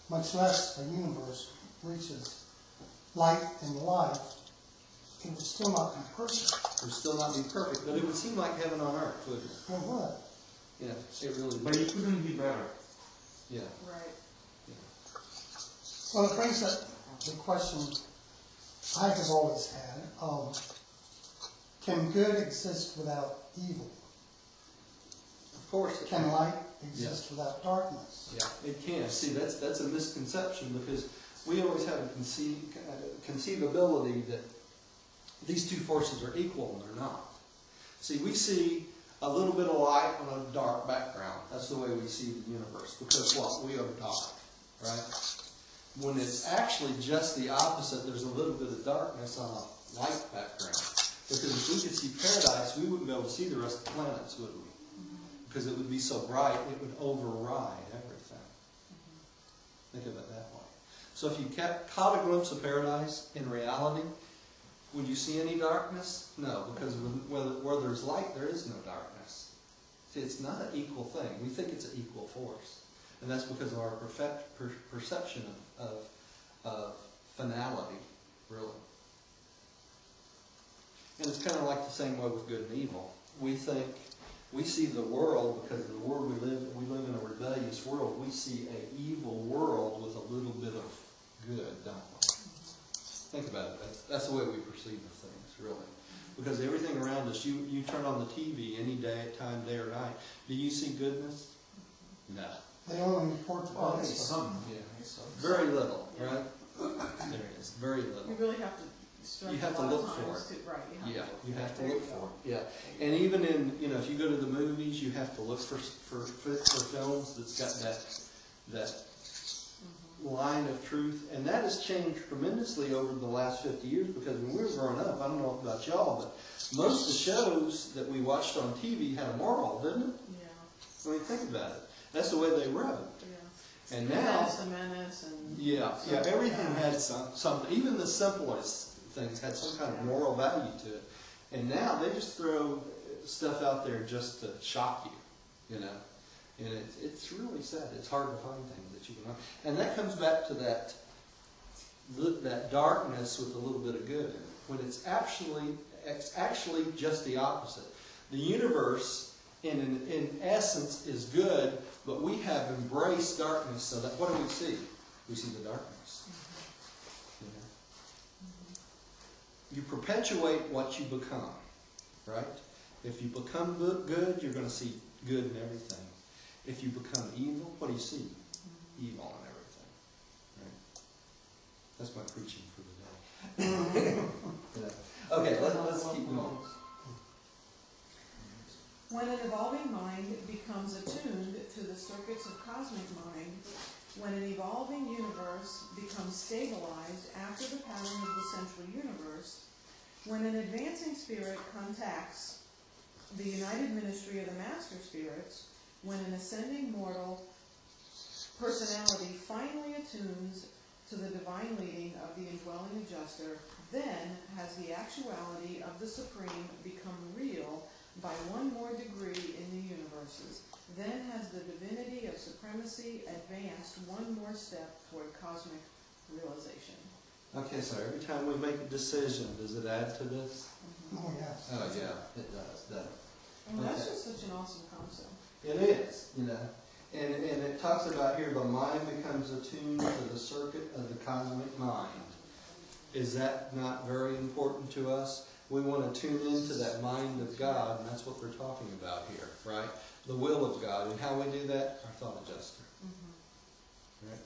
Speaker 4: much less a universe, reaches light and life, it would still not be perfect.
Speaker 1: It would still not be perfect, but it would seem like heaven on earth, wouldn't it?
Speaker 4: Well, what?
Speaker 1: Yeah, it really
Speaker 5: But
Speaker 1: would.
Speaker 5: it couldn't be better.
Speaker 1: Yeah.
Speaker 3: Right.
Speaker 4: Well, it brings up the question I have always had, can good exist without evil?
Speaker 1: Of course.
Speaker 4: Can light exist without darkness?
Speaker 1: Yeah, it can. See, that's a misconception, because we always have a conceivability that these two forces are equal, and they're not. See, we see a little bit of light on a dark background. That's the way we see the universe, because what? We are dark, right? When it's actually just the opposite, there's a little bit of darkness on a light background. Because if we could see paradise, we wouldn't be able to see the rest of the planets, would we? Because it would be so bright, it would override everything. Think of it that way. So if you caught a glimpse of paradise in reality, would you see any darkness? No, because where there's light, there is no darkness. See, it's not an equal thing. We think it's an equal force. And that's because of our perception of finality, really. And it's kind of like the same way with good and evil. We see the world, because of the world we live in a rebellious world, we see an evil world with a little bit of good, don't we? Think about it. That's the way we perceive the things, really. Because everything around us, you turn on the TV any day or night, do you see goodness? No.
Speaker 4: They only report the
Speaker 5: Well,
Speaker 4: bad
Speaker 5: it's
Speaker 4: stuff.
Speaker 5: some.
Speaker 1: Yeah. Very little, right? There it is. Very little.
Speaker 3: You really have to stretch
Speaker 1: You have
Speaker 3: a
Speaker 1: to
Speaker 3: lot
Speaker 1: look
Speaker 3: of
Speaker 1: for
Speaker 3: times
Speaker 1: it.
Speaker 3: to, right,
Speaker 1: Yeah, you have to
Speaker 3: There
Speaker 1: look
Speaker 3: you go.
Speaker 1: for it. Yeah, and even in, if you go to the movies, you have to look for films that's got that line of truth, and that has changed tremendously over the last 50 years. Because when we were growing up, I don't know about y'all, but most of the shows that we watched on TV had a moral, didn't it?
Speaker 3: Yeah,
Speaker 1: I mean, think about it. That's the way they wrote.
Speaker 3: yeah.
Speaker 1: And now,
Speaker 3: Menace, the menace, and
Speaker 1: yeah, everything had some, even the simplest things had some kind of moral value to it. And now they just throw stuff out there just to shock you, And it's really sad. It's hard to find things that you can. And that comes back to that that darkness with a little bit of good in it, when it's actually just the opposite. The universe, in essence, is good, but we have embraced darkness, so that what do we see? We see the darkness. You perpetuate what you become, right? If you become good, you're going to see good in everything. If you become evil, what do you see? Evil in everything. Right? That's my preaching for the day. Okay, let's keep going.
Speaker 3: When an evolving mind becomes attuned to the circuits of cosmic mind, when an evolving universe becomes stabilized after the pattern of the central universe, when an advancing spirit contacts the united ministry of the master spirits, when an ascending mortal personality finally attunes to the divine leading of the indwelling adjuster, then has the actuality of the Supreme become real by one more degree in the universes. Then has the divinity of supremacy advanced one more step toward cosmic realization.
Speaker 1: Okay, so every time we make a decision, does it add to this?
Speaker 4: Oh, yes.
Speaker 1: Oh, yeah, it does, doesn't it?
Speaker 3: And that's just such an awesome concept.
Speaker 1: It is, And it talks about here, the mind becomes attuned to the circuit of the cosmic mind. Is that not very important to us? We want to tune into that mind of God, and that's what they're talking about here, right? The will of God. And how we do that? Our thought adjuster. Right?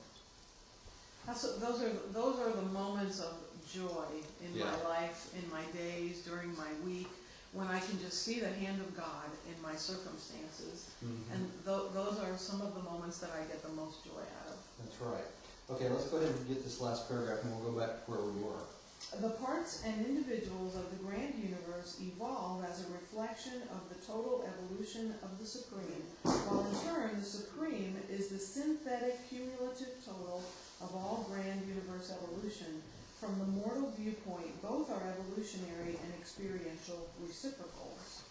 Speaker 3: Those are the moments of joy in
Speaker 1: Yeah.
Speaker 3: my life, in my days, during my week, when I can just see the hand of God in my circumstances.
Speaker 1: Mm-hmm.
Speaker 3: And those are some of the moments that I get the most joy out of.
Speaker 1: That's right. Okay, let's go ahead and get this last paragraph, and we'll go back to where we were.
Speaker 3: The parts and individuals of the grand universe evolve as a reflection of the total evolution of the Supreme, while in turn the Supreme is the synthetic cumulative total of all grand universe evolution. From the mortal viewpoint, both are evolutionary and experiential reciprocals.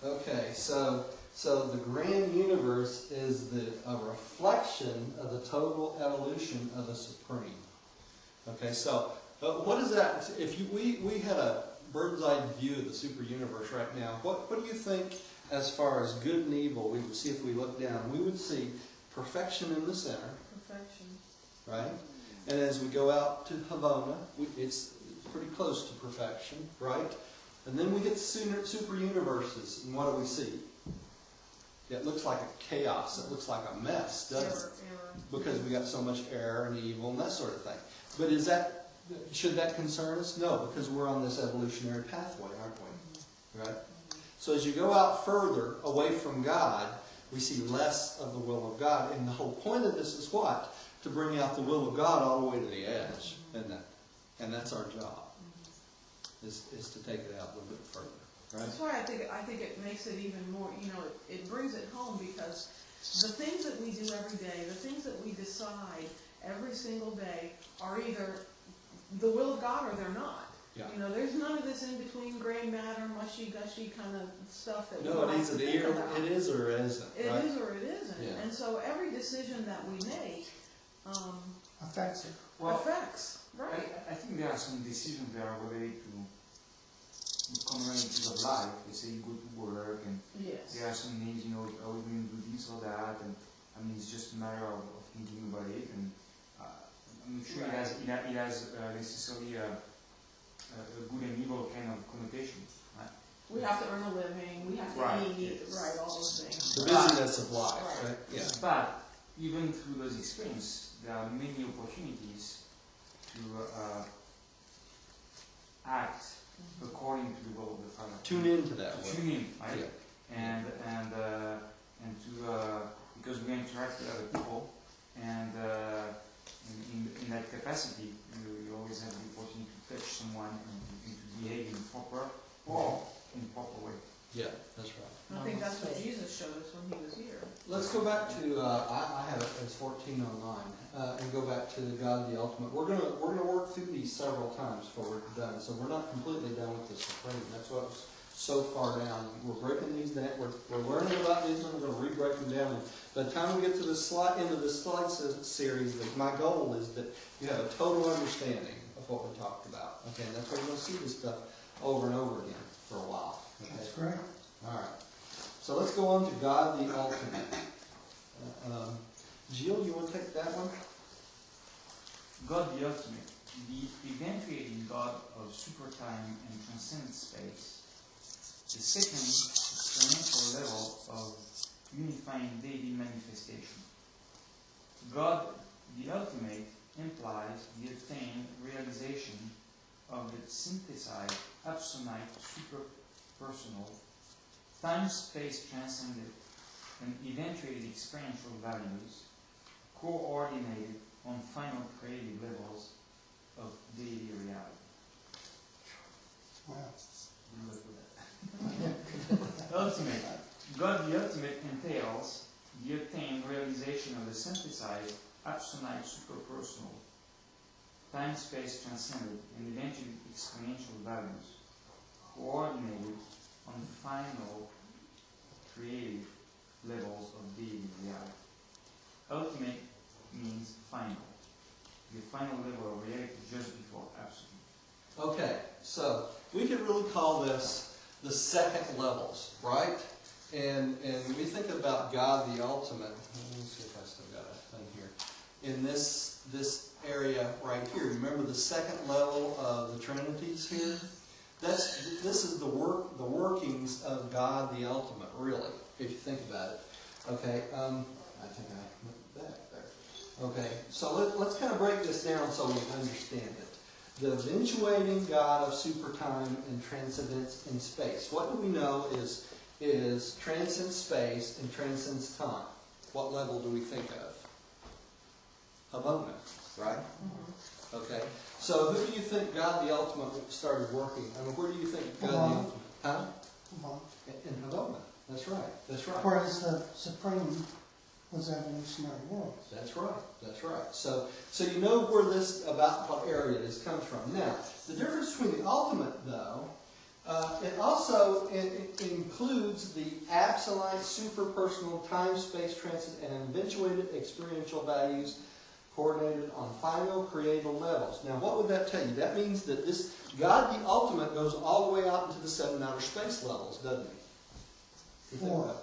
Speaker 1: Okay, so the grand universe is a reflection of the total evolution of the Supreme. Okay, so what is that? If we had a bird's eye view of the super universe right now, what do you think as far as good and evil? We would see if we look down. We would see perfection in the center.
Speaker 3: Perfection.
Speaker 1: Right? And as we go out to Havana, it's pretty close to perfection, right? And then we get super universes, and what do we see? It looks like a chaos. It looks like a mess, doesn't it?
Speaker 3: Error.
Speaker 1: Because we got so much error and evil and that sort of thing. But should that concern us? No, because we're on this evolutionary pathway, aren't we? Right? So as you go out further away from God, we see less of the will of God. And the whole point of this is what? To bring out the will of God all the way to the edge. And that's our job, is to take it out a little bit further. Right?
Speaker 3: That's why I think it makes it even more, it brings it home, because the things that we do every day, the things that we decide every single day are either the will of God or they're not.
Speaker 1: Yeah.
Speaker 3: There's none of this in between gray matter, mushy-gushy kind of stuff that
Speaker 1: No,
Speaker 3: we like to think about.
Speaker 1: it is or it isn't.
Speaker 3: It
Speaker 1: right?
Speaker 3: is or it isn't.
Speaker 1: Yeah.
Speaker 3: And so every decision that we make
Speaker 4: Affects it.
Speaker 3: affects, right?
Speaker 5: I think there are some decisions that are related to common issues of life. They say you go to work, and
Speaker 3: Yes.
Speaker 5: there are some things, are we going to do this or that? And I mean, it's just a matter of thinking about it. And I'm sure it has necessarily a good and evil kind of connotation. Right?
Speaker 3: We have to earn a living, we have to
Speaker 5: Right.
Speaker 3: eat, right, all those things.
Speaker 1: The busyness of life, right? Yeah.
Speaker 5: But even through those experiences, there are many opportunities to act according to the will of the Father.
Speaker 1: Tune into that
Speaker 5: To
Speaker 1: way.
Speaker 5: tune in, right?
Speaker 1: Yeah.
Speaker 5: And to because we interact with other people, and in that capacity, you always have the opportunity to touch someone and to behave in proper or improper way.
Speaker 1: Yeah, that's right.
Speaker 3: I think that's what Jesus showed us when he was here.
Speaker 1: Let's go back to I have it as 1409, and go back to God the Ultimate. We're gonna work through these several times before we're done. So we're not completely done with the Supreme. That's what so far down. We're breaking these down. We're learning about these, and we're going to re-break them down. And by the time we get to the end of this slide series, my goal is that you have a total understanding of what we talked about. Okay, and that's why we're going to see this stuff over and over again for a while. Okay?
Speaker 4: That's great.
Speaker 1: All right. So let's go on to God the Ultimate. Jill, you want to take that one?
Speaker 5: God the Ultimate, the eventuating God of supertime and transcendent space, the second experiential level of unifying daily manifestation. God the Ultimate implies the attained realization of the synthesized, absolute, superpersonal, time-space transcendent, and eventuated experiential values coordinated on final creative levels of daily reality.
Speaker 4: Wow.
Speaker 5: Good luck with that. Ultimate. God the Ultimate entails the attained realization of the synthesized, absolute, superpersonal, time-space transcendent, and eventually experiential values coordinated on the final creative levels of daily reality. Ultimate means final. The final level of reality just before absolute.
Speaker 1: Okay, so we could really call this the second levels, right? And we think about God the Ultimate. Let me see if I still got a thing here. In this area right here, remember the second level of the Trinities here? This is the workings of God the Ultimate, really, if you think about it. Okay, I think I went back there. Okay, so let's kind of break this down so we understand it. The eventuating God of supertime and transcendence in space. What do we know is transcends space and transcends time? What level do we think of? Havona, right? Mm-hmm. Okay. So who do you think God the Ultimate started working? I mean, where do you think God the Ultimate? Huh? In Havona. That's right. That's right.
Speaker 4: Whereas the Supreme was evolutionary worlds.
Speaker 1: That's right. That's right. So you know where this, about what area this comes from. Now, the difference between the ultimate, though, it also includes the absolute, superpersonal, time-space, transcendent, and eventuated experiential values coordinated on final creative levels. Now, what would that tell you? That means that this God the Ultimate goes all the way out into the 7 outer space levels, doesn't he?
Speaker 4: Four.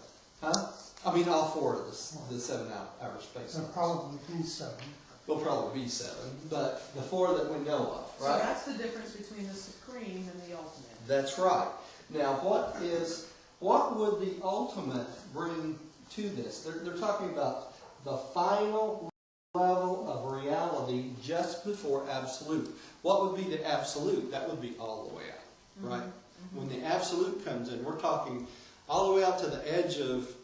Speaker 1: Huh? I mean, all 4 of the 7 outer space
Speaker 4: There'll
Speaker 1: levels.
Speaker 4: probably be 7.
Speaker 1: There'll probably be 7, but the 4 that we know of,
Speaker 3: So
Speaker 1: right?
Speaker 3: that's the difference between the Supreme and the Ultimate.
Speaker 1: That's right. Now, what would the Ultimate bring to this? They're talking about the final level of reality just before absolute. What would be the absolute? That would be all the way out, right? Mm-hmm. When the absolute comes in, we're talking all the way out to the edge of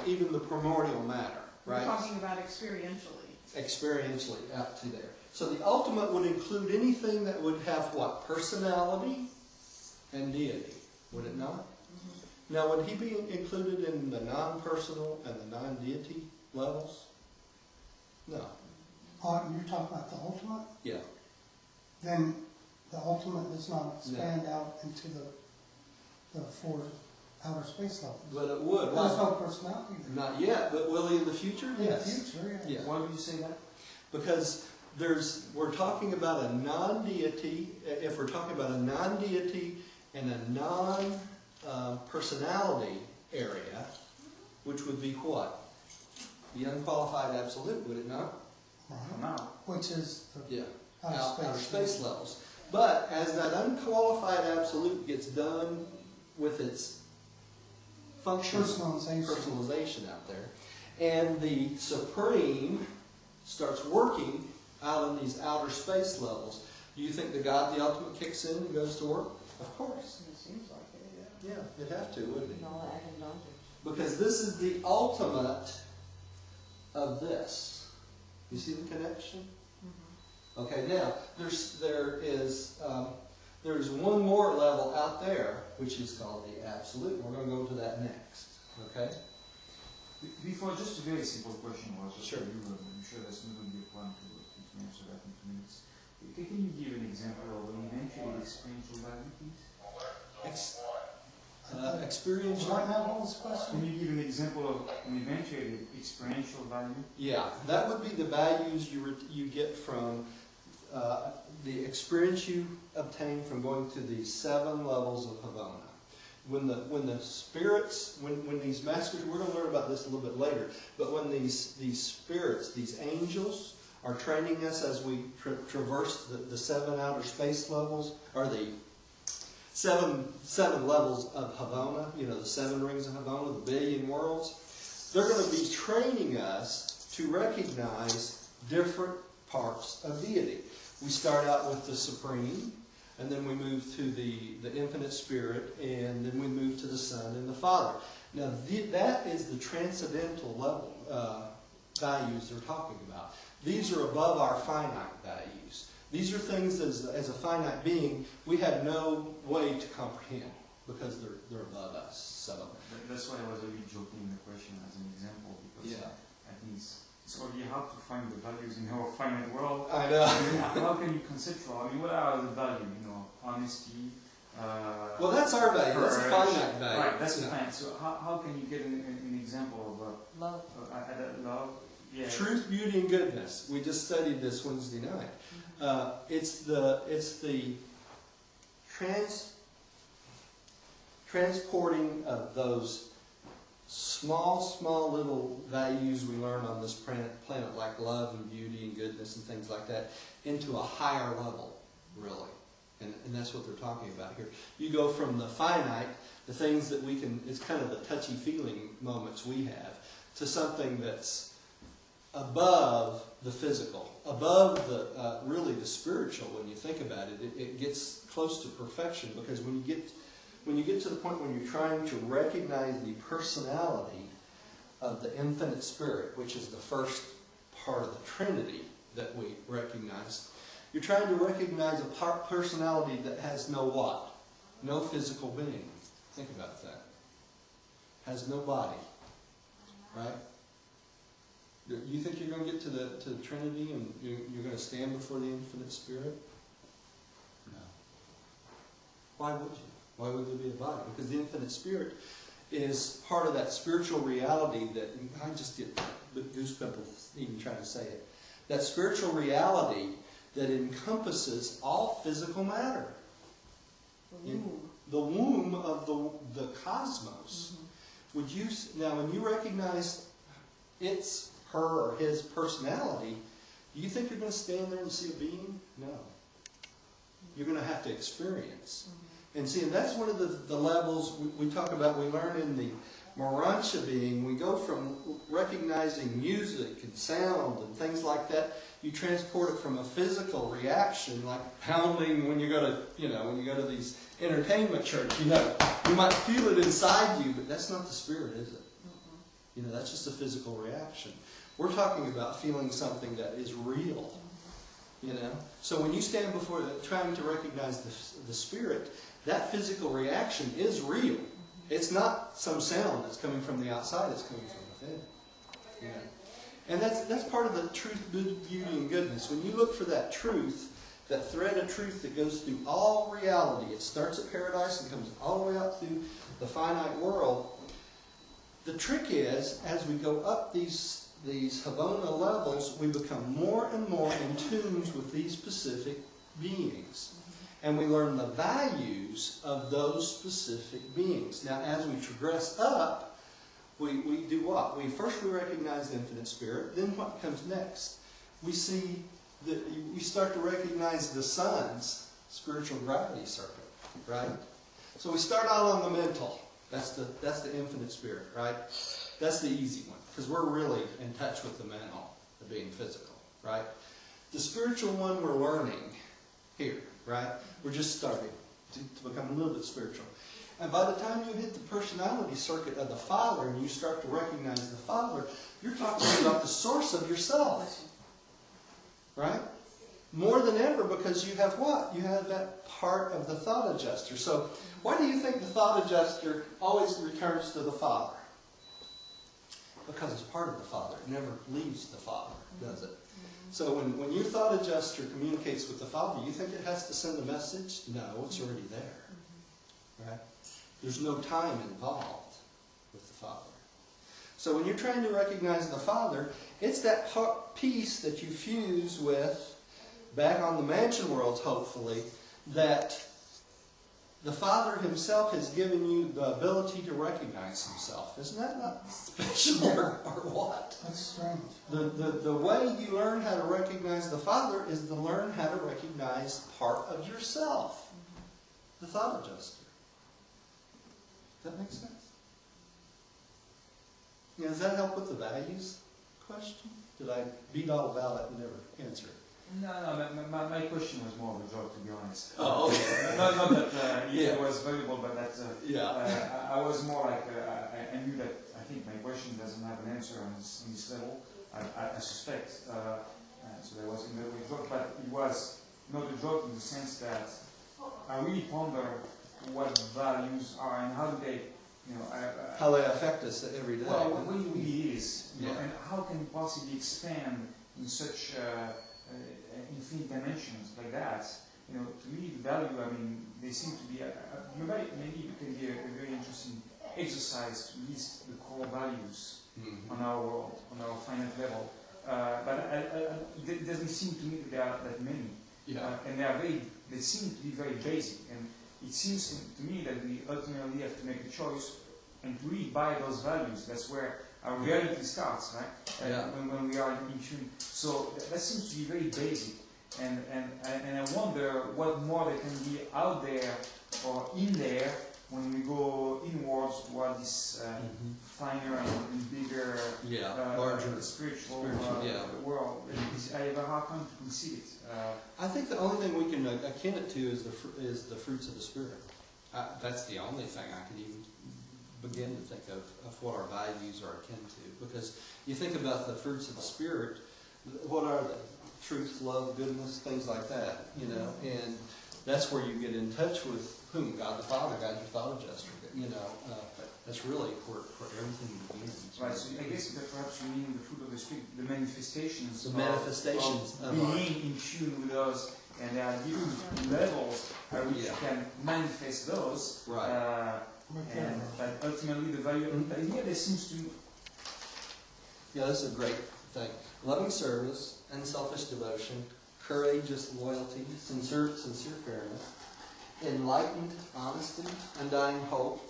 Speaker 1: even the primordial matter, right?
Speaker 3: We're talking about experientially. Experientially,
Speaker 1: out to there. So the ultimate would include anything that would have what? Personality and deity, would it not? Mm-hmm. Now, would he be included in the non-personal and the non-deity levels? No.
Speaker 4: You're talking about the ultimate?
Speaker 1: Yeah.
Speaker 4: Then the ultimate does not expand out into the 4 outer space levels.
Speaker 1: But it would.
Speaker 4: There's no personality there.
Speaker 1: Not yet, but will he in the future?
Speaker 4: In
Speaker 1: Yes.
Speaker 4: the future, yeah.
Speaker 1: Why would you say that? Because we're talking about a non-deity. If we're talking about a non-deity and a non-personality area, which would be what? The unqualified absolute, would it not?
Speaker 4: Right.
Speaker 5: No.
Speaker 4: Which is the
Speaker 1: outer space levels. But as that unqualified absolute gets done with its personalization out there, and the Supreme starts working out in these outer space levels, do you think the God the Ultimate kicks in and goes to work? Of course.
Speaker 3: It seems like it, yeah.
Speaker 1: Yeah, it'd have to, wouldn't it?
Speaker 6: No, I can don't.
Speaker 1: Because this is the ultimate of this. You see the connection? Mm-hmm. Okay, now there's one more level out there, which is called the absolute. We're going to go to that next. Okay?
Speaker 5: Before, just a very simple question was,
Speaker 1: Sure.
Speaker 5: I'm sure that's not going to be a plan to answer that in 2 minutes. Can you give an example of an eventual experiential value, please?
Speaker 1: Experiential.
Speaker 4: Right now, what was the question?
Speaker 5: Can you give an example of an eventually experiential value?
Speaker 1: Yeah, that would be the values you get from the experience you obtain from going to the 7 levels of Havana. When the spirits, when these masters, we're going to learn about this a little bit later, but when these spirits, these angels, are training us as we traverse the 7 outer space levels, or the seven levels of Havana, the 7 rings of Havana, the billion worlds, they're going to be training us to recognize different parts of deity. We start out with the Supreme, and then we move to the Infinite Spirit, and then we move to the Son and the Father. Now, that is the transcendental level values they're talking about. These are above our finite values. These are things as a finite being we have no way to comprehend because they're above us. So
Speaker 5: That's why I was really joking the question as an example, because I think it's already hard to find the values in our finite world.
Speaker 1: I know.
Speaker 5: How can you conceptualize? I mean, what are the values? Honesty.
Speaker 1: Well, that's our value. That's a finite value.
Speaker 5: Right, that's a finite. So how can you get an example of
Speaker 6: Love.
Speaker 5: Love? Yeah.
Speaker 1: Truth, beauty, and goodness. We just studied this Wednesday night. It's the transporting of those small little values we learn on this planet, like love and beauty and goodness and things like that, into a higher level, really. And that's what they're talking about here. You go from the finite, the things that we can, it's kind of the touchy-feeling moments we have, to something that's above the physical, above the really the spiritual. When you think about it, it gets close to perfection, because when you get to the point when you're trying to recognize the personality of the infinite spirit, which is the first part of the Trinity that we recognize, you're trying to recognize a personality that has no what? No physical being. Think about that. Has no body. Right? You think you're going to get to the Trinity and you're going to stand before the infinite spirit? No. Why would you? Why would there be a body? Because the infinite spirit is part of that spiritual reality that, I just get goosebumps even trying to say it, that spiritual reality that encompasses all physical matter. The womb of the cosmos. Mm-hmm. Now, when you recognize it's her or his personality, do you think you're going to stand there and see a being? No. You're going to have to experience. Mm-hmm. And see, and that's one of the levels we talk about, we learn in the Urantia being. We go from recognizing music and sound and things like that. You transport it from a physical reaction, like pounding when you go to these entertainment church. You might feel it inside you, but that's not the spirit, is it? Mm-hmm. That's just a physical reaction. We're talking about feeling something that is real. So when you stand before trying to recognize the spirit, that physical reaction is real. It's not some sound that's coming from the outside, it's coming from within. And that's part of the truth, beauty, and goodness. When you look for that truth, that thread of truth that goes through all reality, it starts at paradise and comes all the way out through the finite world. The trick is, as we go up these Havana levels, we become more and more in tune with these specific beings. And we learn the values of those specific beings. Now, as we progress up, we do what? First we recognize the infinite spirit. Then what comes next? We start to recognize the sun's spiritual gravity circuit, right? So we start out on the mental. That's the infinite spirit, right? That's the easy one, because we're really in touch with the mental, the being physical, right? The spiritual one we're learning here, right? We're just starting to become a little bit spiritual. And by the time you hit the personality circuit of the Father and you start to recognize the Father, you're talking about the source of yourself. Right? More than ever, because you have what? You have that part of the thought adjuster. So why do you think the thought adjuster always returns to the Father? Because it's part of the Father. It never leaves the Father, does it? So when your thought adjuster communicates with the Father, you think it has to send a message? No, it's already there. Right? There's no time involved with the Father. So when you're trying to recognize the Father, it's that piece that you fuse with, back on the mansion worlds hopefully, that the Father himself has given you the ability to recognize himself. Isn't that not special or what?
Speaker 4: That's strange.
Speaker 1: The way you learn how to recognize the Father is to learn how to recognize part of yourself. The thought adjuster. Does that make sense? Yeah, does that help with the values question? Did I beat all about it and never answer it?
Speaker 5: No, my question was more of a joke, to be honest.
Speaker 1: Oh, okay.
Speaker 5: Not that it was valuable, but that I was more like, I knew that I think my question doesn't have an answer on this level, I suspect. So there was another joke, but it was not a joke in the sense that I really ponder what values are and how do they,
Speaker 1: how they affect us every day.
Speaker 5: Well, what it really is,
Speaker 1: Yeah.
Speaker 5: and how can it possibly expand in such infinite dimensions like that? To me, the value, they seem to be, maybe it can be a very interesting exercise to list the core values on our world, on our finite level. But it doesn't seem to me that there are that many.
Speaker 1: Yeah.
Speaker 5: And they seem to be very basic. And it seems to me that we ultimately have to make a choice and to live by those values. That's where our reality starts, right?
Speaker 1: Yeah.
Speaker 5: When we are in tune. So that seems to be very basic. And I wonder what more there can be out there or in there when we go inwards toward this finer and bigger,
Speaker 1: larger
Speaker 5: spiritual world. I have a hard time to conceive it.
Speaker 1: I think the only thing we can akin it to is the fruits of the Spirit. That's the only thing I can even begin to think of what our values are akin to. Because you think about the fruits of the Spirit, what are they? Truth, love, goodness, things like that, and that's where you get in touch with whom? God the Father, God your thought adjuster, that's really where everything begins.
Speaker 5: Right, so I guess that perhaps you mean the fruit of the Spirit, the manifestations.
Speaker 1: Of
Speaker 5: being in tune with those, and there are different levels at which you can manifest those.
Speaker 1: Right.
Speaker 5: But ultimately the value, but here there seems to...
Speaker 1: Yeah, this is a great thing. Loving service, unselfish devotion, courageous loyalty, sincere fairness, enlightened honesty, undying hope,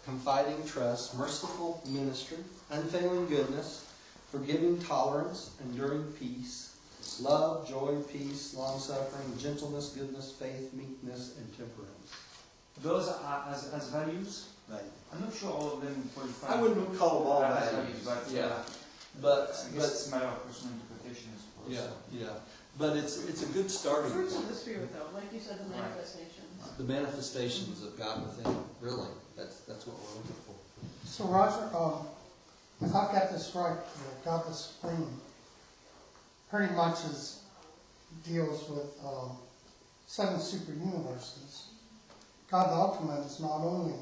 Speaker 1: confiding trust, merciful ministry, unfailing goodness, forgiving tolerance, enduring peace, love, joy, peace, long-suffering, gentleness, goodness, faith, meekness, and temperance.
Speaker 5: Those are as values?
Speaker 1: Right.
Speaker 5: I'm not sure all of them qualify.
Speaker 1: I wouldn't call them all
Speaker 5: as
Speaker 1: values,
Speaker 5: but
Speaker 1: but
Speaker 5: I guess it's a matter of personal interpretation, I suppose.
Speaker 1: Yeah. But it's a good starting
Speaker 3: Fruits
Speaker 1: point.
Speaker 3: of the Spirit, though, like you said, the manifestations.
Speaker 1: The manifestations of God within, really. That's what we're looking for.
Speaker 4: So Roger, if I've got this right, God the Supreme pretty much deals with 7 super universes. God the Ultimate is not only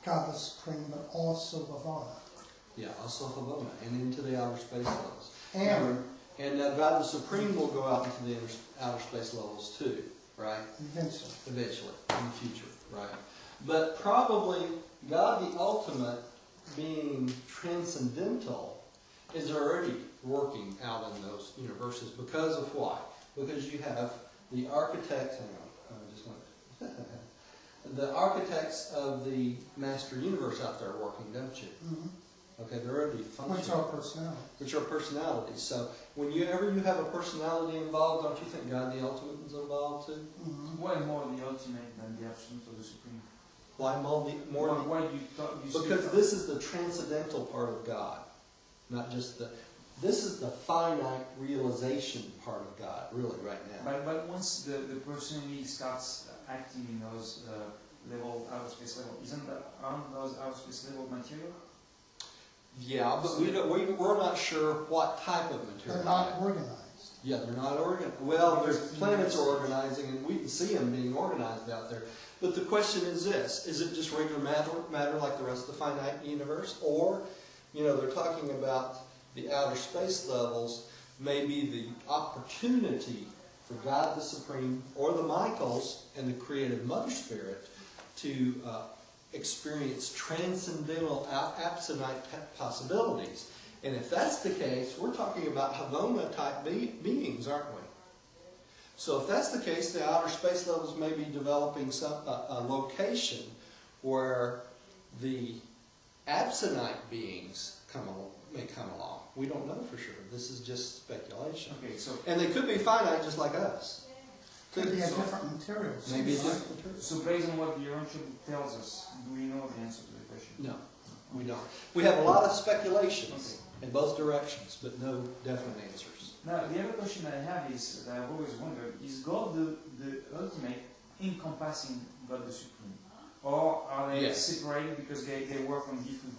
Speaker 4: God the Supreme, but also Bhavana.
Speaker 1: Yeah, also Havana, and into the outer space levels.
Speaker 4: And
Speaker 1: God the Supreme will go out into the outer space levels too, right?
Speaker 4: eventually.
Speaker 1: Eventually, in the future, right? But probably God the Ultimate, being transcendental, is already working out in those universes because of why? Because you have the architects, the architects of the master universe out there working, don't you?
Speaker 4: Mm-hmm.
Speaker 1: Okay, they're already functioning.
Speaker 4: Which are personalities.
Speaker 1: Which are personalities. So whenever you have a personality involved, don't you think God the Ultimate is involved too?
Speaker 4: Mm-hmm.
Speaker 5: Why more the ultimate than the absolute or the supreme?
Speaker 1: Why
Speaker 5: Why do you
Speaker 1: because this is the transcendental part of God, not just this is the finite realization part of God, really, right now.
Speaker 5: But once the personality starts acting in those outer space level, aren't those outer space level material?
Speaker 1: Yeah, but we're not sure what type of material.
Speaker 4: They're not organized.
Speaker 1: Yeah, they're not organized. Well, there's planets are organizing, and we can see them being organized out there. But the question is this: is it just regular matter like the rest of the finite universe, or, they're talking about the outer space levels, maybe the opportunity for God the Supreme, or the Michaels and the creative Mother Spirit to experience transcendental absonite possibilities. And if that's the case, we're talking about Havona-type beings, aren't we? So if that's the case, the outer space levels may be developing a location where the absonite beings may come along. We don't know for sure. This is just speculation.
Speaker 5: Okay, so
Speaker 1: And they could be finite just like us.
Speaker 4: Could be a different materials.
Speaker 1: Maybe a different material.
Speaker 5: so based on what the Urantia Book tells us, do we know the answer to the question?
Speaker 1: No, we don't. We have a lot of speculations in both directions, but no definite answers.
Speaker 5: Now, the other question that I have is, that I've always wondered, is God the ultimate encompassing God the Supreme? Or are they separated because they work on different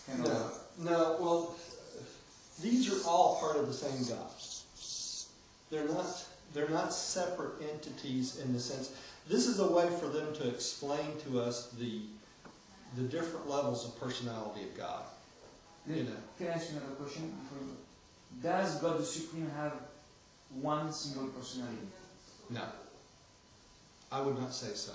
Speaker 5: kind of...
Speaker 1: No, well, these are all part of the same God. They're not separate entities in the sense... This is a way for them to explain to us the different levels of personality of God. You know.
Speaker 5: Can I ask you another question? Does God the Supreme have one single personality?
Speaker 1: No. I would not say so.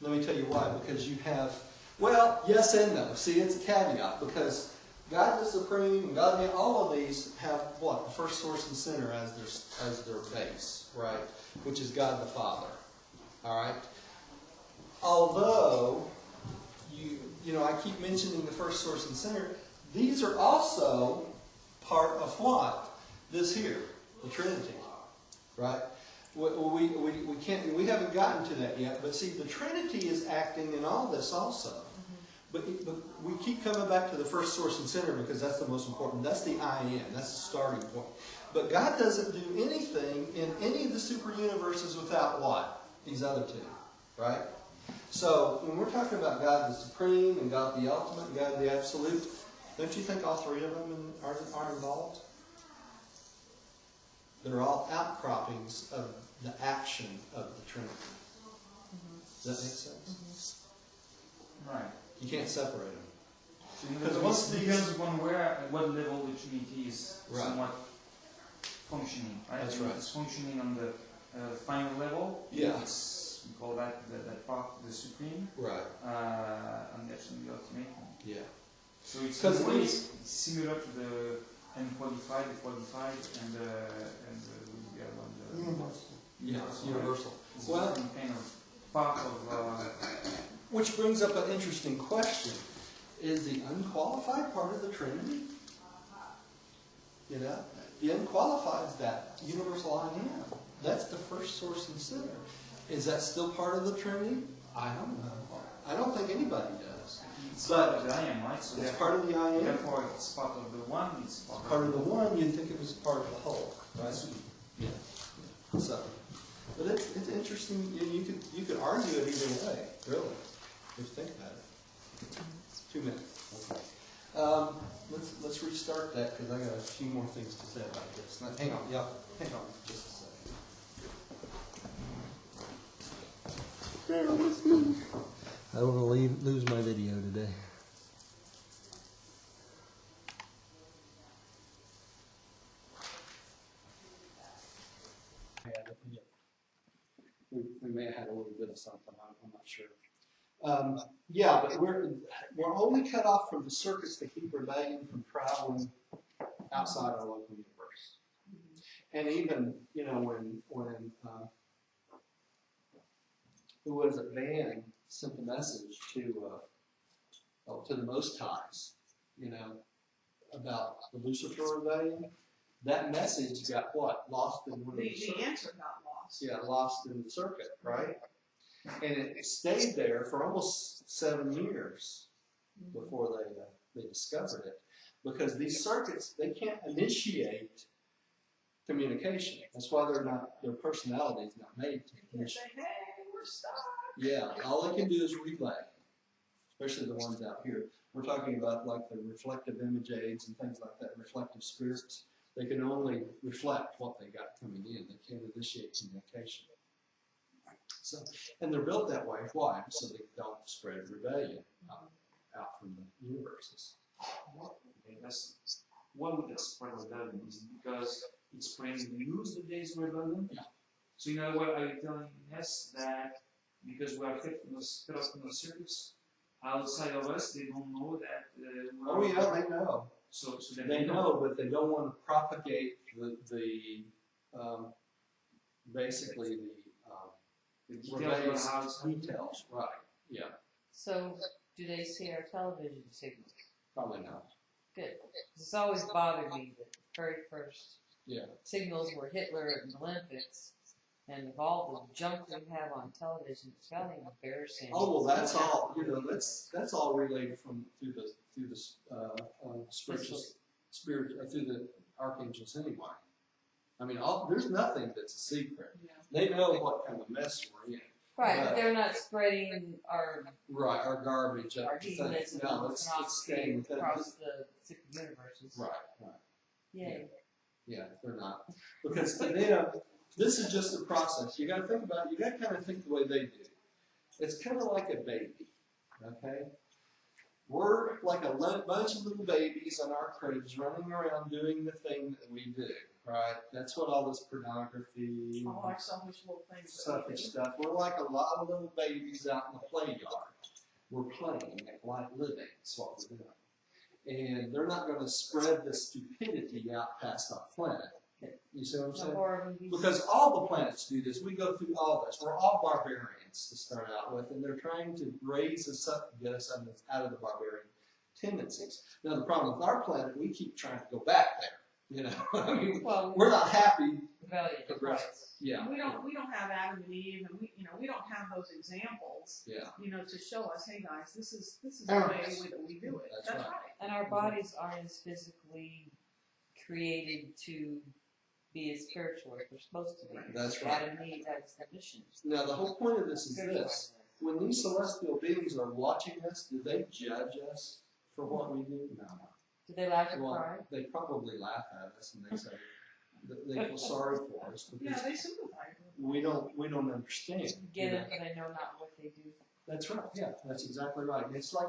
Speaker 1: Let me tell you why. Because you have, well, yes and no. See, it's a caveat. Because God the Supreme and God the, all of these have what? The first source and center as their base, right? Which is God the Father. All right? Although, you know, I keep mentioning the first source and center, these are also part of what? This here, the Trinity, right? We haven't gotten to that yet, but see, the Trinity is acting in all this also. But we keep coming back to the first source and center because that's the most important. That's the I am. That's the starting point. But God doesn't do anything in any of the super universes without what? These other two, right? So when we're talking about God the Supreme and God the Ultimate and God the Absolute, don't you think all three of them are involved? They're all outcroppings of the action of the Trinity. Does that make sense?
Speaker 5: Right.
Speaker 1: You can't separate them.
Speaker 5: So it depends upon at what level the Trinity is somewhat functioning, right?
Speaker 1: That's
Speaker 5: If
Speaker 1: right.
Speaker 5: it's functioning on the final level.
Speaker 1: Yeah.
Speaker 5: We call that part the Supreme.
Speaker 1: Right.
Speaker 5: And that's the ultimate.
Speaker 1: Yeah.
Speaker 5: So it's in a way it's similar to the N-qualified, the qualified, and the other one.
Speaker 4: Universal.
Speaker 1: Yeah, universal.
Speaker 5: It's
Speaker 1: Well,
Speaker 5: a different kind of part of...
Speaker 1: which brings up an interesting question. Is the unqualified part of the Trinity? You know? The unqualified is that universal I am. That's the first source and center. Is that still part of the Trinity? I don't know. I don't think anybody does.
Speaker 5: It's part of the I am, right? So
Speaker 1: it's part of the I am.
Speaker 5: Therefore, it's part of the one. It's
Speaker 1: part of the one. You'd think it was part of the whole, right? Yeah. So, but it's interesting. You could argue it either way, really, if you think about it. 2 minutes. Okay. Let's restart that because I got a few more things to say about this. Now, hang on, hang on just a second. Bear with me. I don't want to lose my video today. We may have had a little bit of something. I'm not sure. Yeah, but we're only cut off from the circuits that keep rebellion from traveling outside our local universe. And even, you know, when who was it? Van sent the message to the Most Highs, you know, about the Lucifer rebellion. That message got what? Lost in one of the circuits.
Speaker 3: The answer got lost.
Speaker 1: Yeah, lost in the circuit, right? And it stayed there for almost 7 years before they discovered it. Because these circuits, they can't initiate communication. That's why their personality is not made to initiate.
Speaker 3: Say, hey, we're stuck.
Speaker 1: Yeah, all they can do is relay, especially the ones out here. We're talking about like the reflective image aids and things like that, reflective spirits. They can only reflect what they got coming in. They can't initiate communication. So, and they're built that way. Why? So they don't spread rebellion out from the universes.
Speaker 5: Okay, why would that spread rebellion? Is it because it's spreading the news that there is rebellion.
Speaker 1: Yeah.
Speaker 5: So in other words, are you telling us that because we are fed from the circus outside of us, they don't know that?
Speaker 1: Oh yeah, they know.
Speaker 5: So that
Speaker 1: They know, but they don't want to propagate basically
Speaker 5: the
Speaker 1: rebellious
Speaker 5: details.
Speaker 1: details. Right. Yeah.
Speaker 6: So, do they see our television signals?
Speaker 1: Probably not.
Speaker 6: Good. It's always bothered me that the very first
Speaker 1: Yeah.
Speaker 6: signals were Hitler at the Olympics, and of all the junk we have on television, it's really embarrassing.
Speaker 1: Oh well, that's all. You know, that's all relayed through the spiritual spirit through the archangels anyway. I mean, there's nothing that's a secret.
Speaker 3: Yeah.
Speaker 1: They know what kind of mess we're in.
Speaker 6: Right, but they're not spreading our
Speaker 1: Garbage.
Speaker 6: hedonism
Speaker 1: No, it's staying within.
Speaker 6: across the universes.
Speaker 1: Right.
Speaker 6: Yay.
Speaker 1: Yeah, they're not, because they don't. This is just a process. You got to think about it. You got to kind of think the way they do. It's kind of like a baby, okay? We're like a bunch of little babies in our cribs running around doing the thing that we do, right? That's what all this pornography,
Speaker 3: All our selfish little things.
Speaker 1: selfish stuff. We're like a lot of little babies out in the play yard. We're playing, like living. That's what we're doing. And they're not going to spread the stupidity out past our planet. You see what I'm saying? Because all the planets do this. We go through all this. We're all barbarians to start out with, and they're trying to raise us up and get us out of the barbarian tendencies. Now, the problem with our planet, we keep trying to go back there. You know, I mean, we're not happy. Yeah.
Speaker 3: We don't have Adam and Eve, and we don't have those examples.
Speaker 1: Yeah.
Speaker 3: To show us, hey guys, this is the way that we do it.
Speaker 1: That's right.
Speaker 6: And our bodies aren't as physically created to be as spiritual as they're supposed to be.
Speaker 1: That's right.
Speaker 6: Adam and Eve, that's the mission.
Speaker 1: Now, the whole point of this is this. When these celestial beings are watching us, do they judge us for what we do? No.
Speaker 6: Do they laugh and cry?
Speaker 1: They probably laugh at us and they say they feel sorry for us
Speaker 3: Yeah,
Speaker 1: because
Speaker 3: they sympathize.
Speaker 1: we don't understand.
Speaker 6: Get it, but I know not what they do.
Speaker 1: That's right. Yeah, that's exactly right. It's like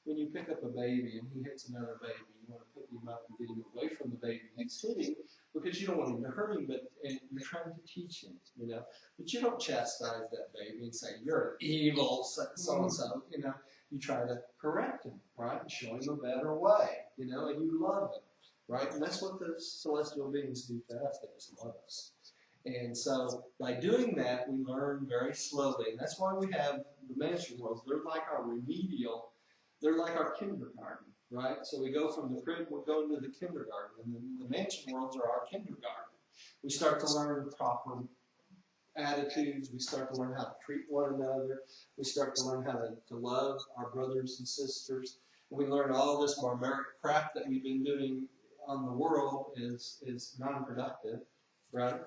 Speaker 1: when you pick up a baby and he hits another baby, you want to pick him up and get him away from the baby he's hitting because you don't want him to hurt him, and you're trying to teach him, But you don't chastise that baby and say, you're an evil so-and-so, You try to correct him, right, and show him a better way, and you love him, right? And that's what the celestial beings do to us. They just love us. And so by doing that, we learn very slowly. And that's why we have the mansion worlds. They're like our remedial, they're like our kindergarten, right? So we go from the crib, we're going to the kindergarten. And then the mansion worlds are our kindergarten. We start to learn proper attitudes. We start to learn how to treat one another. We start to learn how to love our brothers and sisters. And we learn all this barbaric crap that we've been doing on the world is non-productive. Right?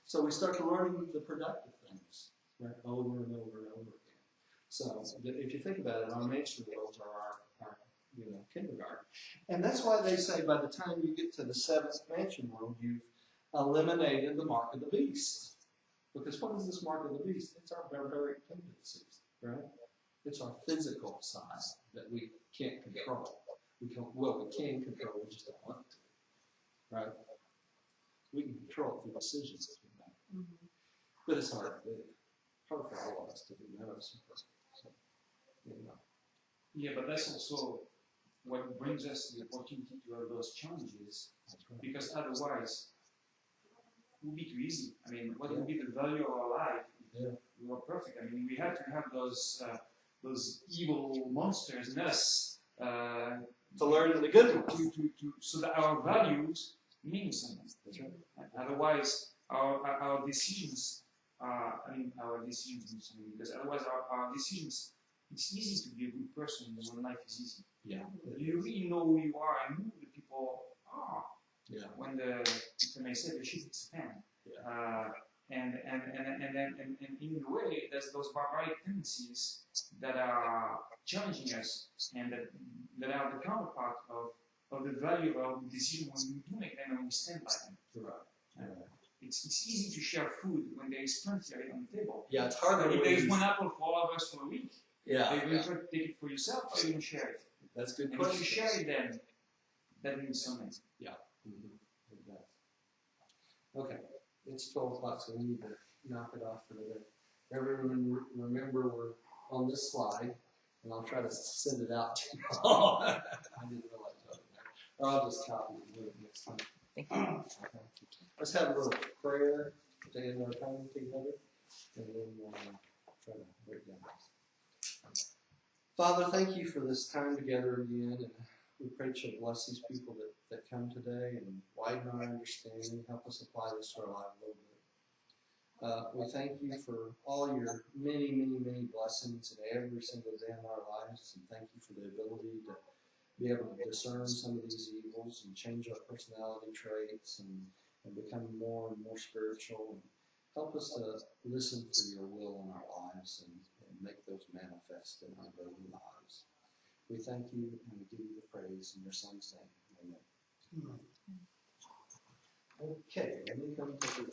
Speaker 1: So we start to learn the productive things, right? Over and over and over again. So if you think about it, our mansion worlds are our kindergarten. And that's why they say by the time you get to the seventh mansion world, you've eliminated the mark of the beast. Because what is this mark of the beast? It's our barbaric tendencies, right? It's our physical side that we can't control. We can control, we just don't want to, right? We can control it through decisions that we make. Mm-hmm. But it's hard to do. Hard for all of us to do those. So,
Speaker 5: Yeah, but that's also what brings us the opportunity to have those challenges. Right. Because otherwise, it would be too easy. I mean, what would be the value of our life if we were perfect? I mean, we have to have those evil monsters in us
Speaker 1: to learn the good ones.
Speaker 5: So that our values mean something.
Speaker 1: That's right.
Speaker 5: Otherwise, our decisions our decisions mean something, because otherwise our decisions, it's easy to be a good person when life is easy.
Speaker 1: Yeah.
Speaker 5: You really know who you are and who the people are.
Speaker 1: Yeah.
Speaker 5: When if I may say, the shit hits the fan. Yeah. And in a way, there's those barbaric tendencies that are challenging us, and that are the counterpart of the value of the decision when we do make them and we stand by them.
Speaker 1: Right.
Speaker 5: It's easy to share food when there is plenty of it on the table.
Speaker 1: Yeah, it's harder
Speaker 5: if
Speaker 1: when
Speaker 5: there's one apple for all of us for a week.
Speaker 1: Yeah.
Speaker 5: Are you going to take it for yourself, or are you going to share it?
Speaker 1: That's a good
Speaker 5: and
Speaker 1: question.
Speaker 5: If you share it, then that means something.
Speaker 1: Yeah. Mm-hmm. It does. Okay, it's 12 o'clock, so we need to knock it off for today. Everyone remember we're on this slide, and I'll try to send it out to you all. I didn't realize that. Or I'll just copy it and do it next time.
Speaker 6: Thank you.
Speaker 1: Okay. Let's have a little prayer to end our time together, and then we'll try to break down this. Father, thank you for this time together again, and we pray that you'll bless these people that come today and widen our understanding, help us apply this to our life a little bit. We thank you for all your many, many, many blessings in every single day in our lives, and thank you for the ability to be able to discern some of these evils and change our personality traits and become more and more spiritual. And help us to listen for your will in our lives and make those manifest in our daily lives. We thank you and we give you the praise in your Son's name. Amen. Okay, let me come to the